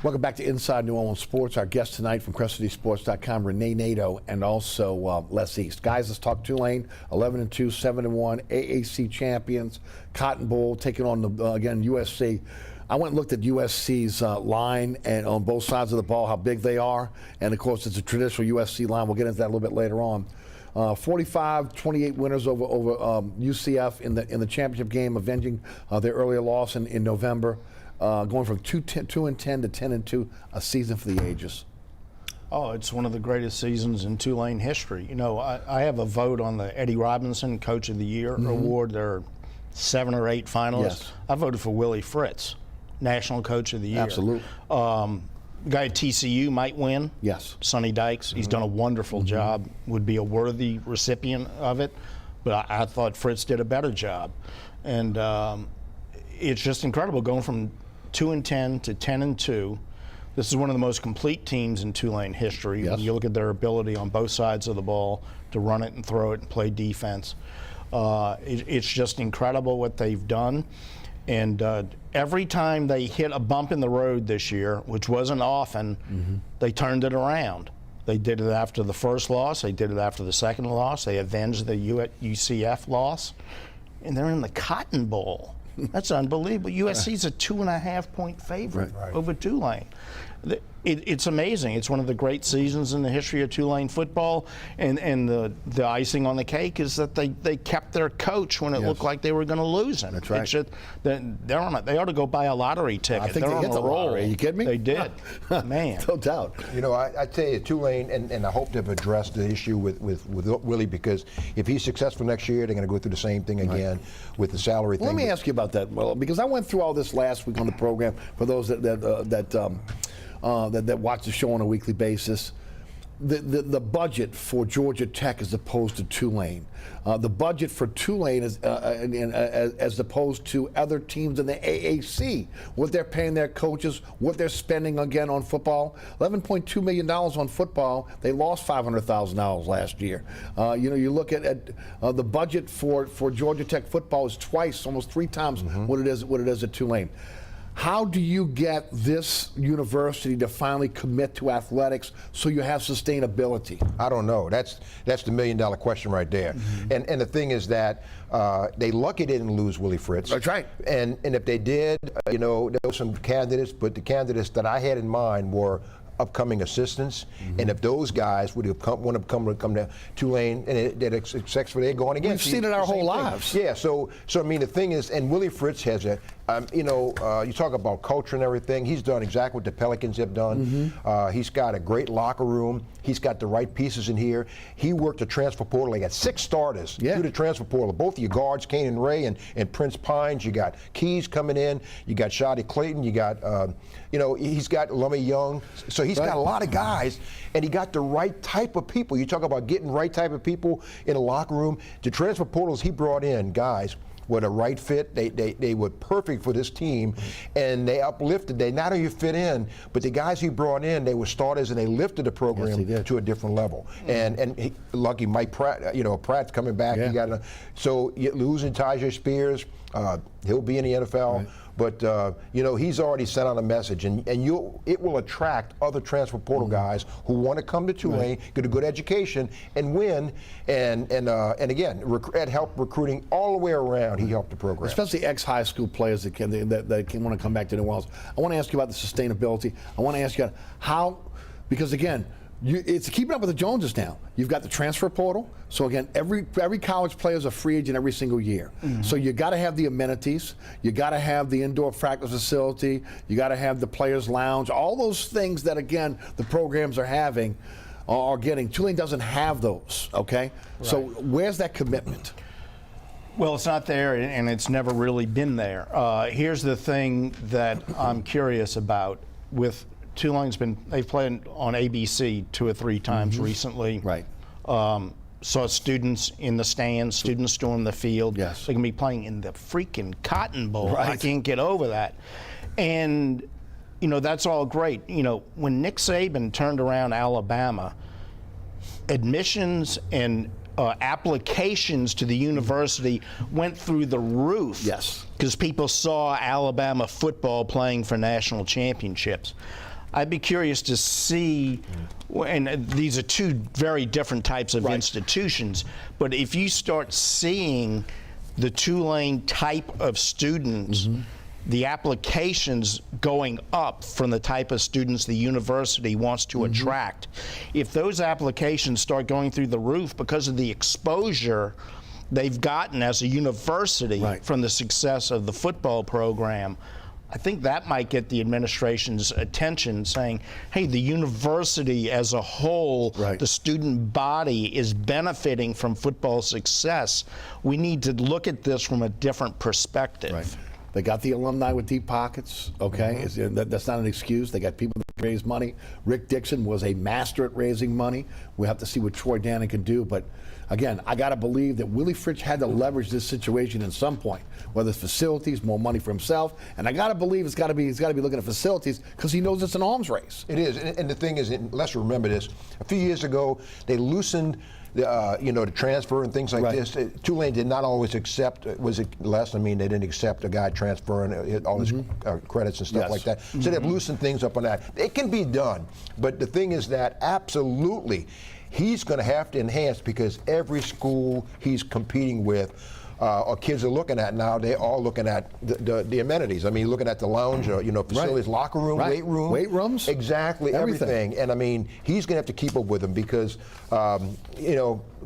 Welcome back to Inside New Orleans Sports. Our guest tonight from CrescentCitySports.com, Rene Nadeau, and also Les East. Guys, let's talk Tulane, 11-2, 7-1, AAC champions, Cotton Bowl, taking on, again, USC. I went and looked at USC's line and on both sides of the ball, how big they are. And, of course, it's a traditional USC line. We'll get into that a little bit later on. 45-28 winners over UCF in the championship game, avenging their earlier loss in November. Going from 2-10 to 10-2, a season for the ages. Oh, it's one of the greatest seasons in Tulane history. You know, I have a vote on the Eddie Robinson Coach of the Year award. There are 7 or 8 finalists. Yes. I voted for Willie Fritz, National Coach of the Year. Absolutely. Guy at TCU might win. Yes. Sonny Dykes. He's done a wonderful job. Would be a worthy recipient of it. But I thought Fritz did a better job. And it's just incredible going from 2-10 to 10-2. This is one of the most complete teams in Tulane history. Yes. When you look at their ability on both sides of the ball to run it and throw it and play defense. It's just incredible what they've done. And every time they hit a bump in the road this year, which wasn't often, they turned it around. They did it after the first loss. They did it after the second loss. They avenged the UCF loss. And they're in the Cotton Bowl. That's unbelievable. USC's a 2.5-point favorite over Tulane. It's amazing. It's one of the great seasons in the history of Tulane football. And the icing on the cake is that they kept their coach when it looked like they were going to lose him. That's right. It's just, they're on they ought to go buy a lottery ticket. I think they're they on hit a the roll. lottery. Are you kidding me? They did. Man. No doubt. You know, I tell you, Tulane, and I hope they've addressed the issue with Willie, because if he's successful next year, they're going to go through the same thing again with the salary thing. Let me ask you about that, well, because I went through all this last week on the program for those that watch the show on a weekly basis. The budget for Georgia Tech as opposed to Tulane. The budget for Tulane is as opposed to other teams in the AAC. What they're paying their coaches, what they're spending again on football. $11.2 million on football. They lost $500,000 last year. You look at the budget for Georgia Tech football is twice, almost 3 times what it is at Tulane. How do you get this university to finally commit to athletics so you have sustainability? I don't know. That's the $1 million question right there. And the thing is that they lucky didn't lose Willie Fritz. That's right. And if they did, there were some candidates, but the candidates that I had in mind were upcoming assistants, and if those guys would have want to come to Tulane and they're successful, they're going again. We've seen it our whole lives. Yeah. So I mean, the thing is, and Willie Fritz has a, you talk about culture and everything. He's done exactly what the Pelicans have done. He's got a great locker room. He's got the right pieces in here. He worked the transfer portal. He got 6 starters through the transfer portal. Both of your guards, Kane and Ray, and Prince Pines. You got Keys coming in. You got Shadi Clayton. You got, he's got Lummy Young. So he's got a lot of guys, and he got the right type of people. You talk about getting right type of people in the locker room. The transfer portals he brought in, guys, were the right fit. They were perfect for this team, and they uplifted. They not only fit in, but the guys he brought in, they were starters, and they lifted the program to a different level. And lucky Mike Pratt, Pratt's coming back. You got so losing Tyjae Spears, he'll be in the NFL. Right. But he's already sent out a message, and it will attract other transfer portal guys who want to come to Tulane, get a good education, and win. And again, Ed helped recruiting all the way around. He helped the program, especially ex-high school players that want to come back to New Orleans. I want to ask you about the sustainability. I want to ask you how, because again, it's keeping up with the Joneses now. You've got the transfer portal. So again, every college player is a free agent every single year. So you got to have the amenities. You got to have the indoor practice facility. You got to have the players' lounge. All those things that again the programs are having are getting. Tulane doesn't have those. Okay. Right. So where's that commitment? Well, it's not there, and it's never really been there. Here's the thing that I'm curious about with. They've played on ABC 2 or 3 times recently. Right. Saw students in the stands, students storm the field. Yes. They're going to be playing in the freaking Cotton Bowl. Right. I can't get over that. And, that's all great. When Nick Saban turned around Alabama, admissions and applications to the university went through the roof. Yes. Because people saw Alabama football playing for national championships. I'd be curious to see, and these are 2 very different types of institutions, but if you start seeing the Tulane type of students, the applications going up from the type of students the university wants to attract, if those applications start going through the roof because of the exposure they've gotten as a university from the success of the football program, I think that might get the administration's attention, saying, hey, the university as a whole, the student body is benefiting from football success. We need to look at this from a different perspective. Right. They got the alumni with deep pockets, okay? That's not an excuse. They got people that raise money. Rick Dixon was a master at raising money. We have to see what Troy Dannon can do, but again, I got to believe that Willie Fritz had to leverage this situation at some point, whether it's facilities, more money for himself, and I got to believe he's got to be looking at facilities because he knows it's an arms race. It is, and the thing is, let's remember this. A few years ago, they loosened the transfer and things like this. Tulane did not always accept, was it less? I mean, they didn't accept a guy transferring all his credits and stuff like that. So they've loosened things up on that. It can be done, but the thing is that absolutely, he's going to have to enhance because every school he's competing with or kids are looking at now, they're all looking at the amenities. I mean, looking at the lounge, facilities, locker room, weight room. Weight rooms? Exactly, everything. And I mean, he's going to have to keep up with them because,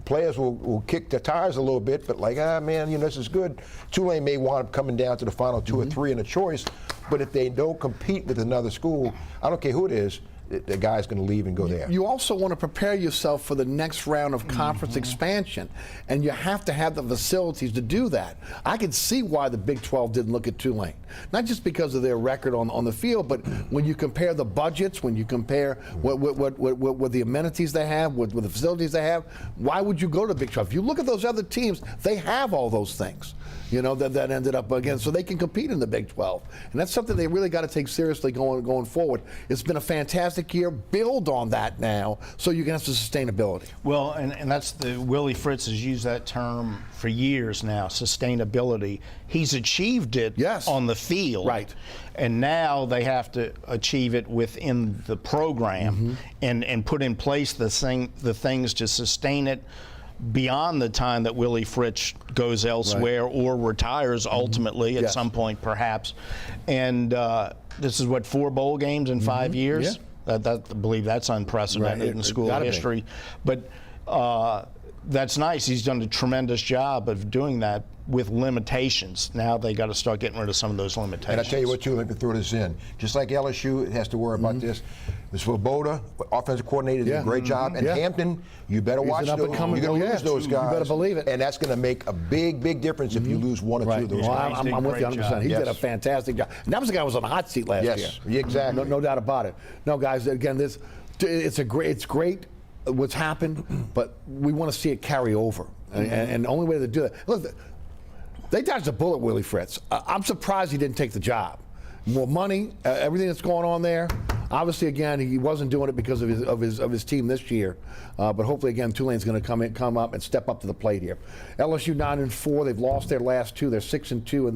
players will kick the tires a little bit, but like, man, this is good. Tulane may wind up coming down to the final 2 or 3 in a choice, but if they don't compete with another school, I don't care who it is, the guy's going to leave and go there. You also want to prepare yourself for the next round of conference expansion, and you have to have the facilities to do that. I can see why the Big 12 didn't look at Tulane, not just because of their record on the field, but when you compare the budgets, when you compare what the amenities they have, what the facilities they have, why would you go to the Big 12? If you look at those other teams, they have all those things. That ended up again, so they can compete in the Big 12. And that's something they really got to take seriously going forward. It's been a fantastic year. Build on that now so you can have some sustainability. Well, and that's Willie Fritz has used that term for years now, sustainability. He's achieved it on the field. Right. And now they have to achieve it within the program and put in place the things to sustain it beyond the time that Willie Fritz goes elsewhere or retires ultimately at some point perhaps. And this is what, 4 bowl games in 5 years? I believe that's unprecedented in school history. But that's nice. He's done a tremendous job of doing that with limitations. Now they got to start getting rid of some of those limitations. And I tell you what, too, let me throw this in. Just like LSU has to worry about this, Svoboda, offensive coordinator, did a great job. And Hampton, you better watch those. You're going to lose those guys. You better believe it. And that's going to make a big, big difference if you lose one or two of those guys. I'm with you 100%. He did a fantastic job. And that was the guy who was on the hot seat last year. Yes, exactly. No doubt about it. No, guys, again, it's great what's happened, but we want to see it carry over. And the only way to do that, look, they dodged a bullet, Willie Fritz. I'm surprised he didn't take the job. More money, everything that's going on there. Obviously, again, he wasn't doing it because of his team this year. But hopefully, again, Tulane's going to come up and step up to the plate here. LSU 9-4. They've lost their last two. They're 6-2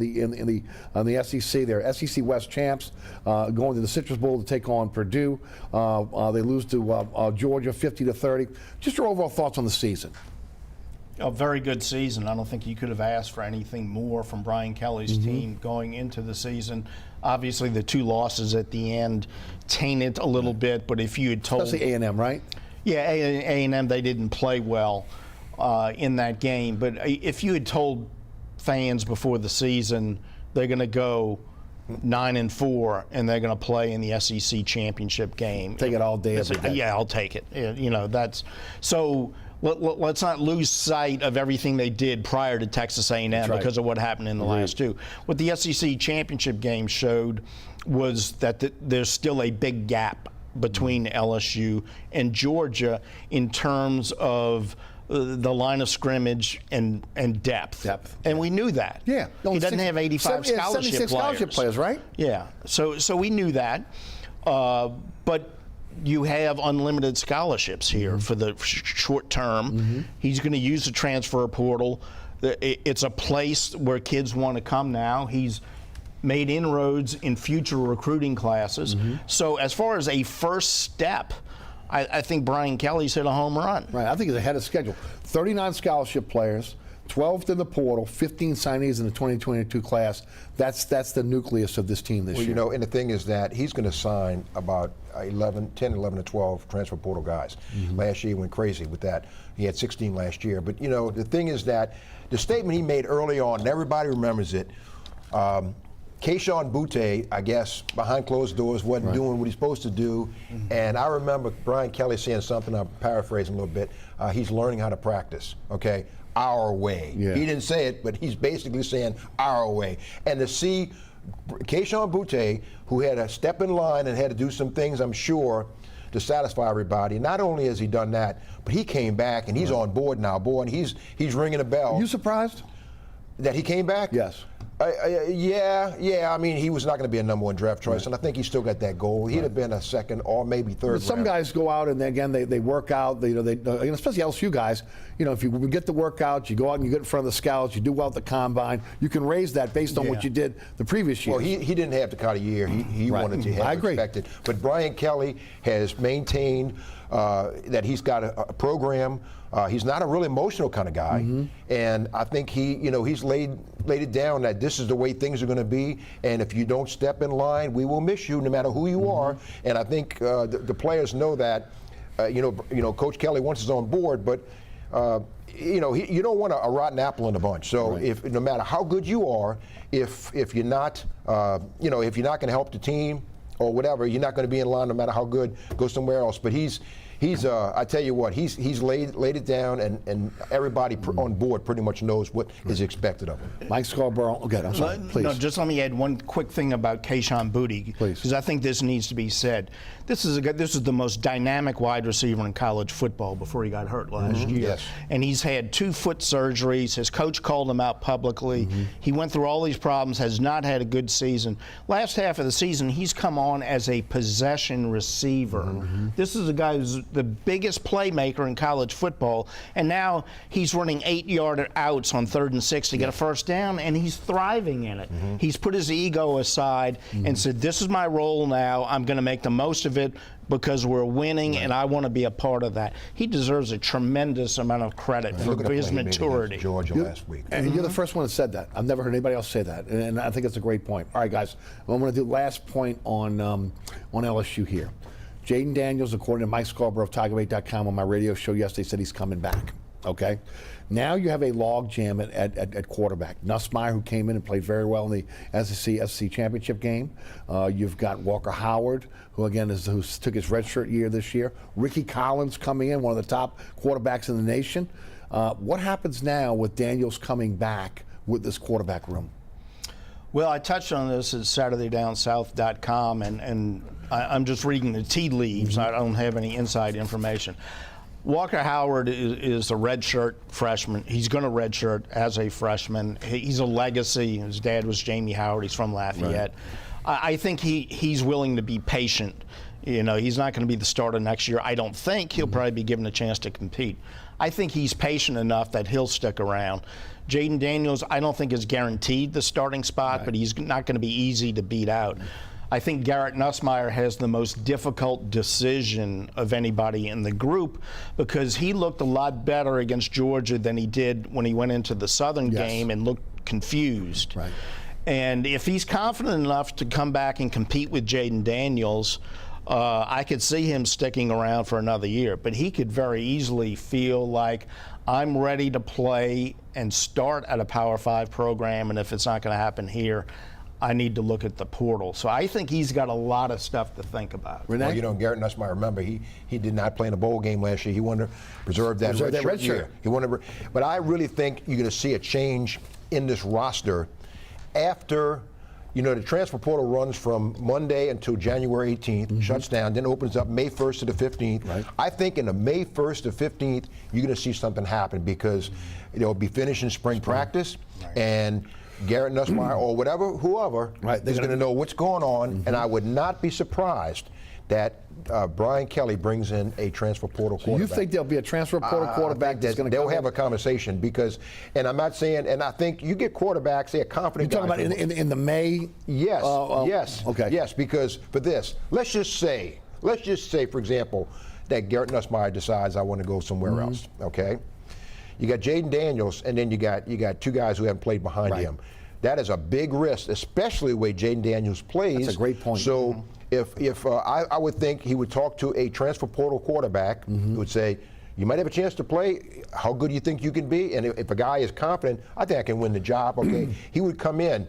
in the SEC. They're SEC West champs, going to the Citrus Bowl to take on Purdue. They lose to Georgia 50-30. Just your overall thoughts on the season. A very good season. I don't think you could have asked for anything more from Brian Kelly's team going into the season. Obviously, the two losses at the end tainted a little bit, but if you had told... Especially A&M, right? Yeah, A&M, they didn't play well in that game. But if you had told fans before the season they're going to go 9-4 and they're going to play in the SEC championship game. Take it all day, every day. Yeah, I'll take it. You know, that's... So... Let's not lose sight of everything they did prior to Texas A&M because of what happened in the last two. What the SEC championship game showed was that there's still a big gap between LSU and Georgia in terms of the line of scrimmage and depth. And we knew that. Yeah. He doesn't have 85 scholarship players, right? Yeah. So we knew that. But you have unlimited scholarships here for the short term. He's going to use the transfer portal. It's a place where kids want to come now. He's made inroads in future recruiting classes. So as far as a first step, I think Brian Kelly's hit a home run. Right, I think he's ahead of schedule. 39 scholarship players, 12 in the portal, 15 signees in the 2022 class. That's the nucleus of this team this year. You know, and the thing is that he's going to sign about 10, 11 to 12 transfer portal guys. Last year he went crazy with that. He had 16 last year. But, you know, the thing is that the statement he made early on, and everybody remembers it, Keyshawn Butte, I guess, behind closed doors, wasn't doing what he's supposed to do. And I remember Brian Kelly saying something, I'm paraphrasing a little bit, he's learning how to practice, okay? Our way. He didn't say it, but he's basically saying our way. And to see Keyshawn Butte, who had to step in line and had to do some things, I'm sure, to satisfy everybody. Not only has he done that, but he came back and he's on board now, boy, and he's ringing a bell. Are you surprised that he came back? Yes. Yeah. I mean, he was not going to be a #1 draft choice, and I think he still got that goal. He'd have been a second or maybe third. But some guys go out and again they work out. Especially LSU guys. You know, if you get the workout, you go out and you get in front of the scouts, you do well at the combine. You can raise that based on what you did the previous year. Well, he didn't have the kind of year he wanted to have. I agree. Expected. But Brian Kelly has maintained that he's got a program. He's not a really emotional kind of guy, and I think he's laid it down that this is the way things are going to be, and if you don't step in line, we will miss you no matter who you are. And I think the players know that. Coach Kelly wants us on board, but you don't want a rotten apple in the bunch. So if no matter how good you are, if you're not if you're not going to help the team or whatever, you're not going to be in line no matter how good. Go somewhere else. But he's I tell you what, he's laid it down, and everybody on board pretty much knows what is expected of him. Mike Scarborough, okay, I'm sorry, please. No, just let me add one quick thing about Keyshawn Butte, because I think this needs to be said. This is the most dynamic wide receiver in college football before he got hurt last year. Yes. And he's had 2 foot surgeries. His coach called him out publicly. He went through all these problems, has not had a good season. Last half of the season, he's come on as a possession receiver. This is a guy who's the biggest playmaker in college football, and now he's running 8-yard outs on 3rd and 6 to get a first down, and he's thriving in it. He's put his ego aside and said, this is my role now. I'm going to make the most of it because we're winning, and I want to be a part of that. He deserves a tremendous amount of credit for his maturity. Georgia last week. And you're the first one that said that. I've never heard anybody else say that, and I think it's a great point. All right, guys, I'm going to do last point on LSU here. Jaden Daniels, according to Mike Scarborough of TigerBait.com on my radio show yesterday, said he's coming back. Okay? Now you have a log jam at quarterback. Nussmeier, who came in and played very well in the SEC championship game. You've got Walker Howard, who again who took his redshirt year this year. Ricky Collins coming in, one of the top quarterbacks in the nation. What happens now with Daniels coming back with this quarterback room? Well, I touched on this at SaturdayDownSouth.com, and I'm just reading the tea leaves. I don't have any inside information. Walker Howard is a redshirt freshman. He's going to redshirt as a freshman. He's a legacy. His dad was Jamie Howard. He's from Lafayette. Right. I think he's willing to be patient. You know, he's not going to be the starter next year. I don't think he'll probably be given a chance to compete. I think he's patient enough that he'll stick around. Jaden Daniels, I don't think is guaranteed the starting spot, but he's not going to be easy to beat out. I think Garrett Nussmeier has the most difficult decision of anybody in the group because he looked a lot better against Georgia than he did when he went into the Southern game and looked confused. Right. And if he's confident enough to come back and compete with Jaden Daniels, I could see him sticking around for another year. But he could very easily feel like, I'm ready to play and start at a Power 5 program, and if it's not going to happen here, I need to look at the portal. So I think he's got a lot of stuff to think about. Rene? Well, you know, Garrett Nussmeier, remember, he did not play in a bowl game last year. He wanted to preserve that red shirt. He wanted to, but I really think you're going to see a change in this roster after, you know, the transfer portal runs from Monday until January 18th, shuts down, then opens up May 1st to the 15th. Right. I think in the May 1st to 15th, you're going to see something happen because they'll be finishing spring practice, and Garrett Nussmeier or whoever is going to know what's going on, and I would not be surprised that Brian Kelly brings in a transfer portal quarterback. You think there'll be a transfer portal quarterback that's going to they'll have a conversation because, and I'm not saying, and I think you get quarterbacks, they're confident. You're talking about in the May? Yes, yes. Okay. Yes, because for this, let's just say, for example, that Garrett Nussmeier decides I want to go somewhere else, okay? You got Jaden Daniels, and then you got two guys who haven't played behind him. That is a big risk, especially the way Jaden Daniels plays. That's a great point. So if I would think he would talk to a transfer portal quarterback who would say, you might have a chance to play. How good do you think you can be? And if a guy is confident, I think I can win the job. Okay, he would come in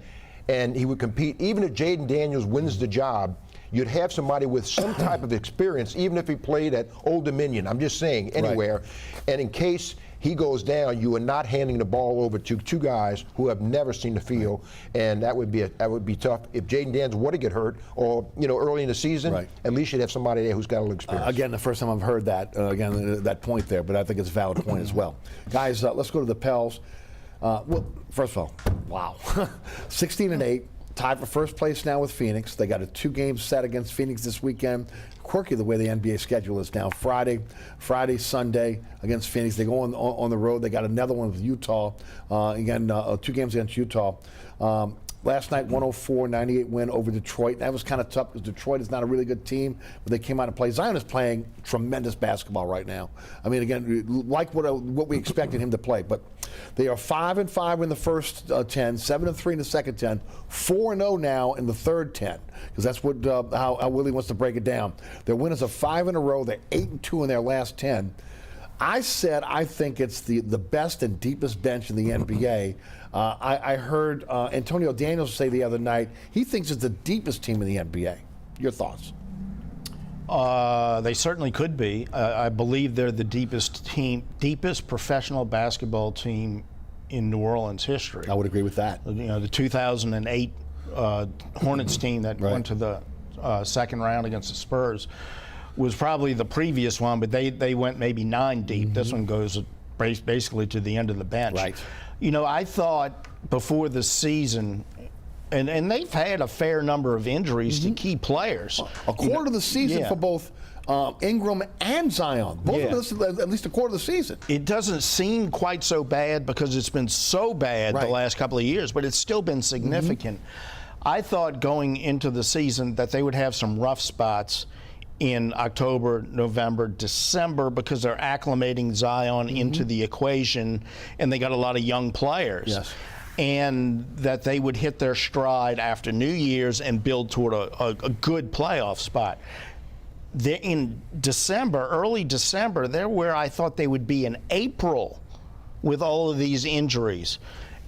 and he would compete. Even if Jaden Daniels wins the job, you'd have somebody with some type of experience, even if he played at Old Dominion. I'm just saying, anywhere. And in case he goes down, you are not handing the ball over to two guys who have never seen the field, and that would be tough. If Jaden Daniels were to get hurt, or early in the season, at least you'd have somebody there who's got a little experience. Again, the first time I've heard that. That point there, but I think it's a valid point as well. Guys, let's go to the Pels. Well, first of all, wow, 16-8. Tied for first place now with Phoenix. They got a 2-game set against Phoenix this weekend. Quirky the way the NBA schedule is now. Friday, Sunday against Phoenix. They go on the road. They got another one with Utah. 2 games against Utah. Last night, 104-98 win over Detroit. That was kind of tough because Detroit is not a really good team, but they came out and played. Zion is playing tremendous basketball right now. I mean, again, like what we expected him to play. But they are 5-5 in the first 10, 7-3 in the second 10, 4-0 now in the third 10, because that's what how Willie wants to break it down. Their winners are 5 in a row. They're 8-2 in their last 10. I said I think it's the best and deepest bench in the NBA. I heard Antonio Daniels say the other night he thinks it's the deepest team in the NBA. Your thoughts? They certainly could be. I believe they're the deepest professional basketball team in New Orleans history. I would agree with that. The 2008 Hornets team that went to the second round against the Spurs was probably the previous one, but they went maybe 9 deep. This one goes basically to the end of the bench. Right. I thought before the season, and they've had a fair number of injuries to key players. A quarter of the season for both Ingram and Zion. Both of them, at least a quarter of the season. It doesn't seem quite so bad because it's been so bad the last couple of years, but it's still been significant. I thought going into the season that they would have some rough spots in October, November, December, because they're acclimating Zion into the equation, and they got a lot of young players. Yes. And that they would hit their stride after New Year's and build toward a good playoff spot. in December, early December, they're where I thought they would be in April with all of these injuries.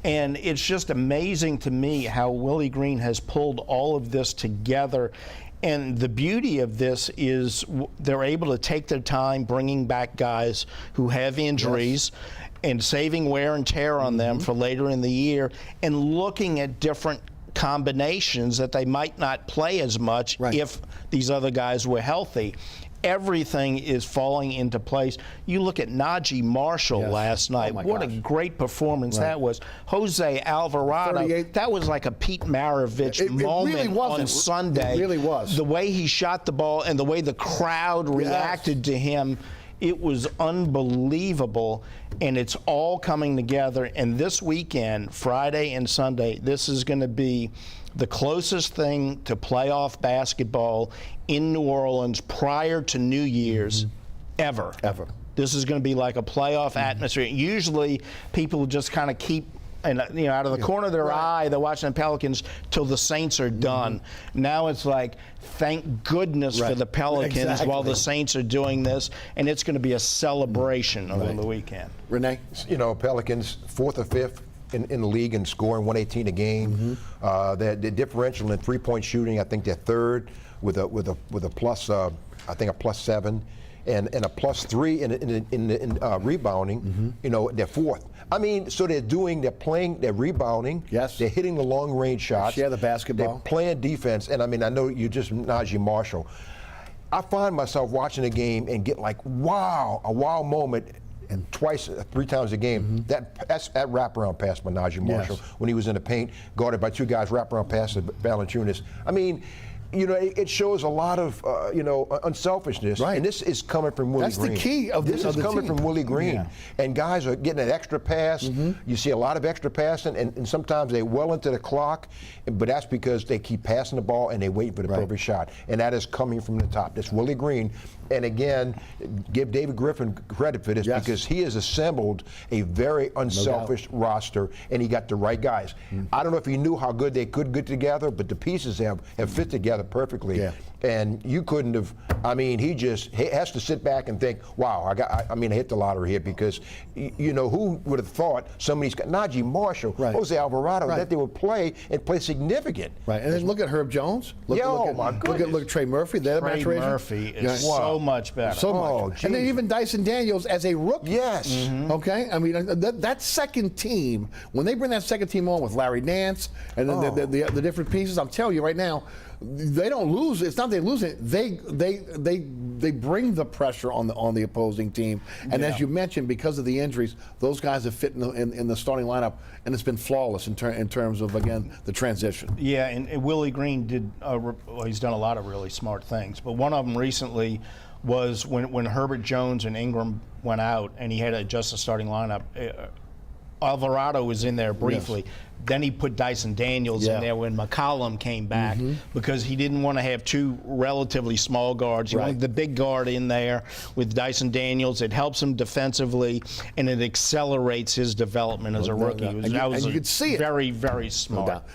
And it's just amazing to me how Willie Green has pulled all of this together. And the beauty of this is they're able to take their time bringing back guys who have injuries and saving wear and tear on them for later in the year, and looking at different combinations that they might not play as much if these other guys were healthy. Everything is falling into place. You look at Najee Marshall last night. What a great performance that was. Jose Alvarado, 38. that was like a Pete Maravich moment really on Sunday. It really was. The way he shot the ball and the way the crowd reacted to him, it was unbelievable, and it's all coming together. And this weekend, Friday and Sunday, this is going to be the closest thing to playoff basketball in New Orleans prior to New Year's ever. This is going to be like a playoff atmosphere. Usually people just kind of keep out of the corner of their eye, they're watching the Pelicans till the Saints are done. Now it's like, thank goodness for the Pelicans while the Saints are doing this, and it's going to be a celebration over the weekend. Renee? Pelicans 4th or 5th in the league in scoring, 118 a game. The differential in three-point shooting, I think they're 3rd with a plus, I think a +7, and a +3 in rebounding. They're 4th. I mean, so they're playing, they're rebounding. Yes. They're hitting the long range shots. Share the basketball. They're playing defense, and I mean, I know you just Najee Marshall. I find myself watching a game and get like, wow, a wow moment. And 3 times a game, that wraparound pass by Najee Marshall when he was in the paint, guarded by 2 guys, wraparound pass to Valanciunas. I mean, it shows a lot of, unselfishness. Right. And this is coming from Willie Green. That's the key of this. This is coming from Willie Green. Yeah. And guys are getting an extra pass. You see a lot of extra passing, and sometimes they well into the clock, but that's because they keep passing the ball and they wait for the perfect shot. And that is coming from the top. That's Willie Green. And again, give David Griffin credit for this because he has assembled a very unselfish roster, and he got the right guys. I don't know if he knew how good they could get together, but the pieces have fit together perfectly. Yeah. And you couldn't have, I mean, he has to sit back and think, wow, I hit the lottery here, because, who would have thought somebody's got Najee Marshall, Jose Alvarado, that they would play significant. Right, and then look at Herb Jones. Look at Trey Murphy. Trey Murphy is so much better. So much. And then even Dyson Daniels as a rookie. Yes. Okay, I mean, that second team, when they bring that second team on with Larry Nance and then the different pieces, I'm telling you right now, they don't lose. It's not they lose it. They bring the pressure on the opposing team. And as you mentioned, because of the injuries, those guys have fit in the starting lineup, and it's been flawless in terms of, again, the transition. Yeah, and Willie Green he's done a lot of really smart things. But one of them recently was when Herbert Jones and Ingram went out, and he had to adjust the starting lineup. Alvarado was in there briefly. Yes. Then he put Dyson Daniels in there when McCollum came back, because he didn't want to have 2 relatively small guards. He wanted the big guard in there with Dyson Daniels. It helps him defensively, and it accelerates his development as a rookie. And you could see it. Very, very smart. No doubt.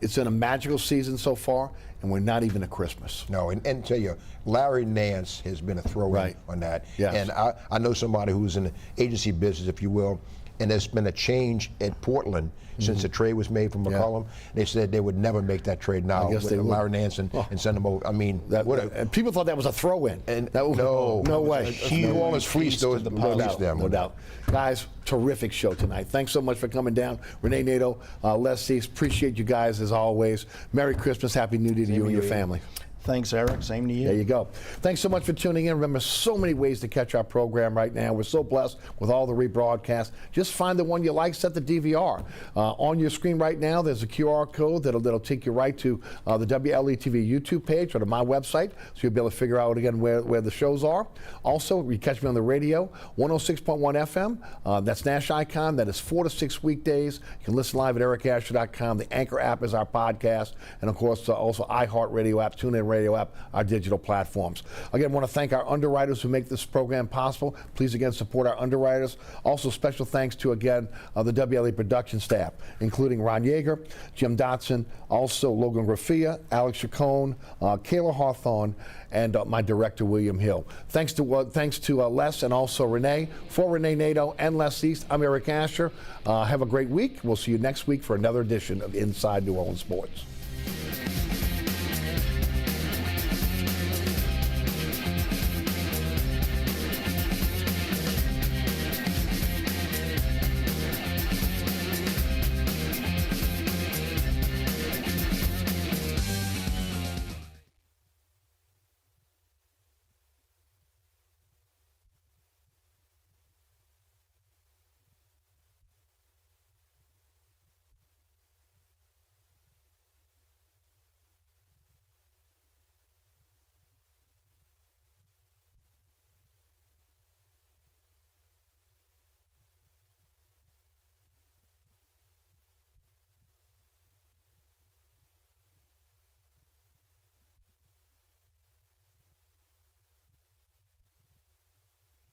It's been a magical season so far, and we're not even at Christmas. No, and tell you, Larry Nance has been a throw-in on that. Yes. And I know somebody who's in the agency business, if you will, and there's been a change at Portland since the trade was made from McCollum. They said they would never make that trade now with Larry Nance and send them over. I mean, and people thought that was a throw-in. And no way. New Orleans fleeced them. No doubt. Guys, terrific show tonight. Thanks so much for coming down. Rene, Nadeau, Les Cease, appreciate you guys as always. Merry Christmas, Happy New Year to you and your family. Thanks, Eric. Same to you. There you go. Thanks so much for tuning in. Remember, so many ways to catch our program right now. We're so blessed with all the rebroadcasts. Just find the one you like, set the DVR. On your screen right now, there's a QR code that'll take you right to the WLAE-TV YouTube page or to my website, so you'll be able to figure out again where the shows are. Also, you catch me on the radio, 106.1 FM. That's Nash Icon. That is 4 to 6 weekdays. You can listen live at ericasher.com. The Anchor app is our podcast. And, of course, also iHeartRadio app, TuneIn Radio, Radio app, our digital platforms. Again, I want to thank our underwriters who make this program possible. Please, again, support our underwriters. Also, special thanks to, again, the WLAE production staff, including Ron Yeager, Jim Dotson, also Logan Graffia, Alex Chacon, Kayla Hawthorne, and my director, William Hill. Thanks to Les and also Rene. For Rene, Nadeau, and Les East, I'm Eric Asher. Have a great week. We'll see you next week for another edition of Inside New Orleans Sports.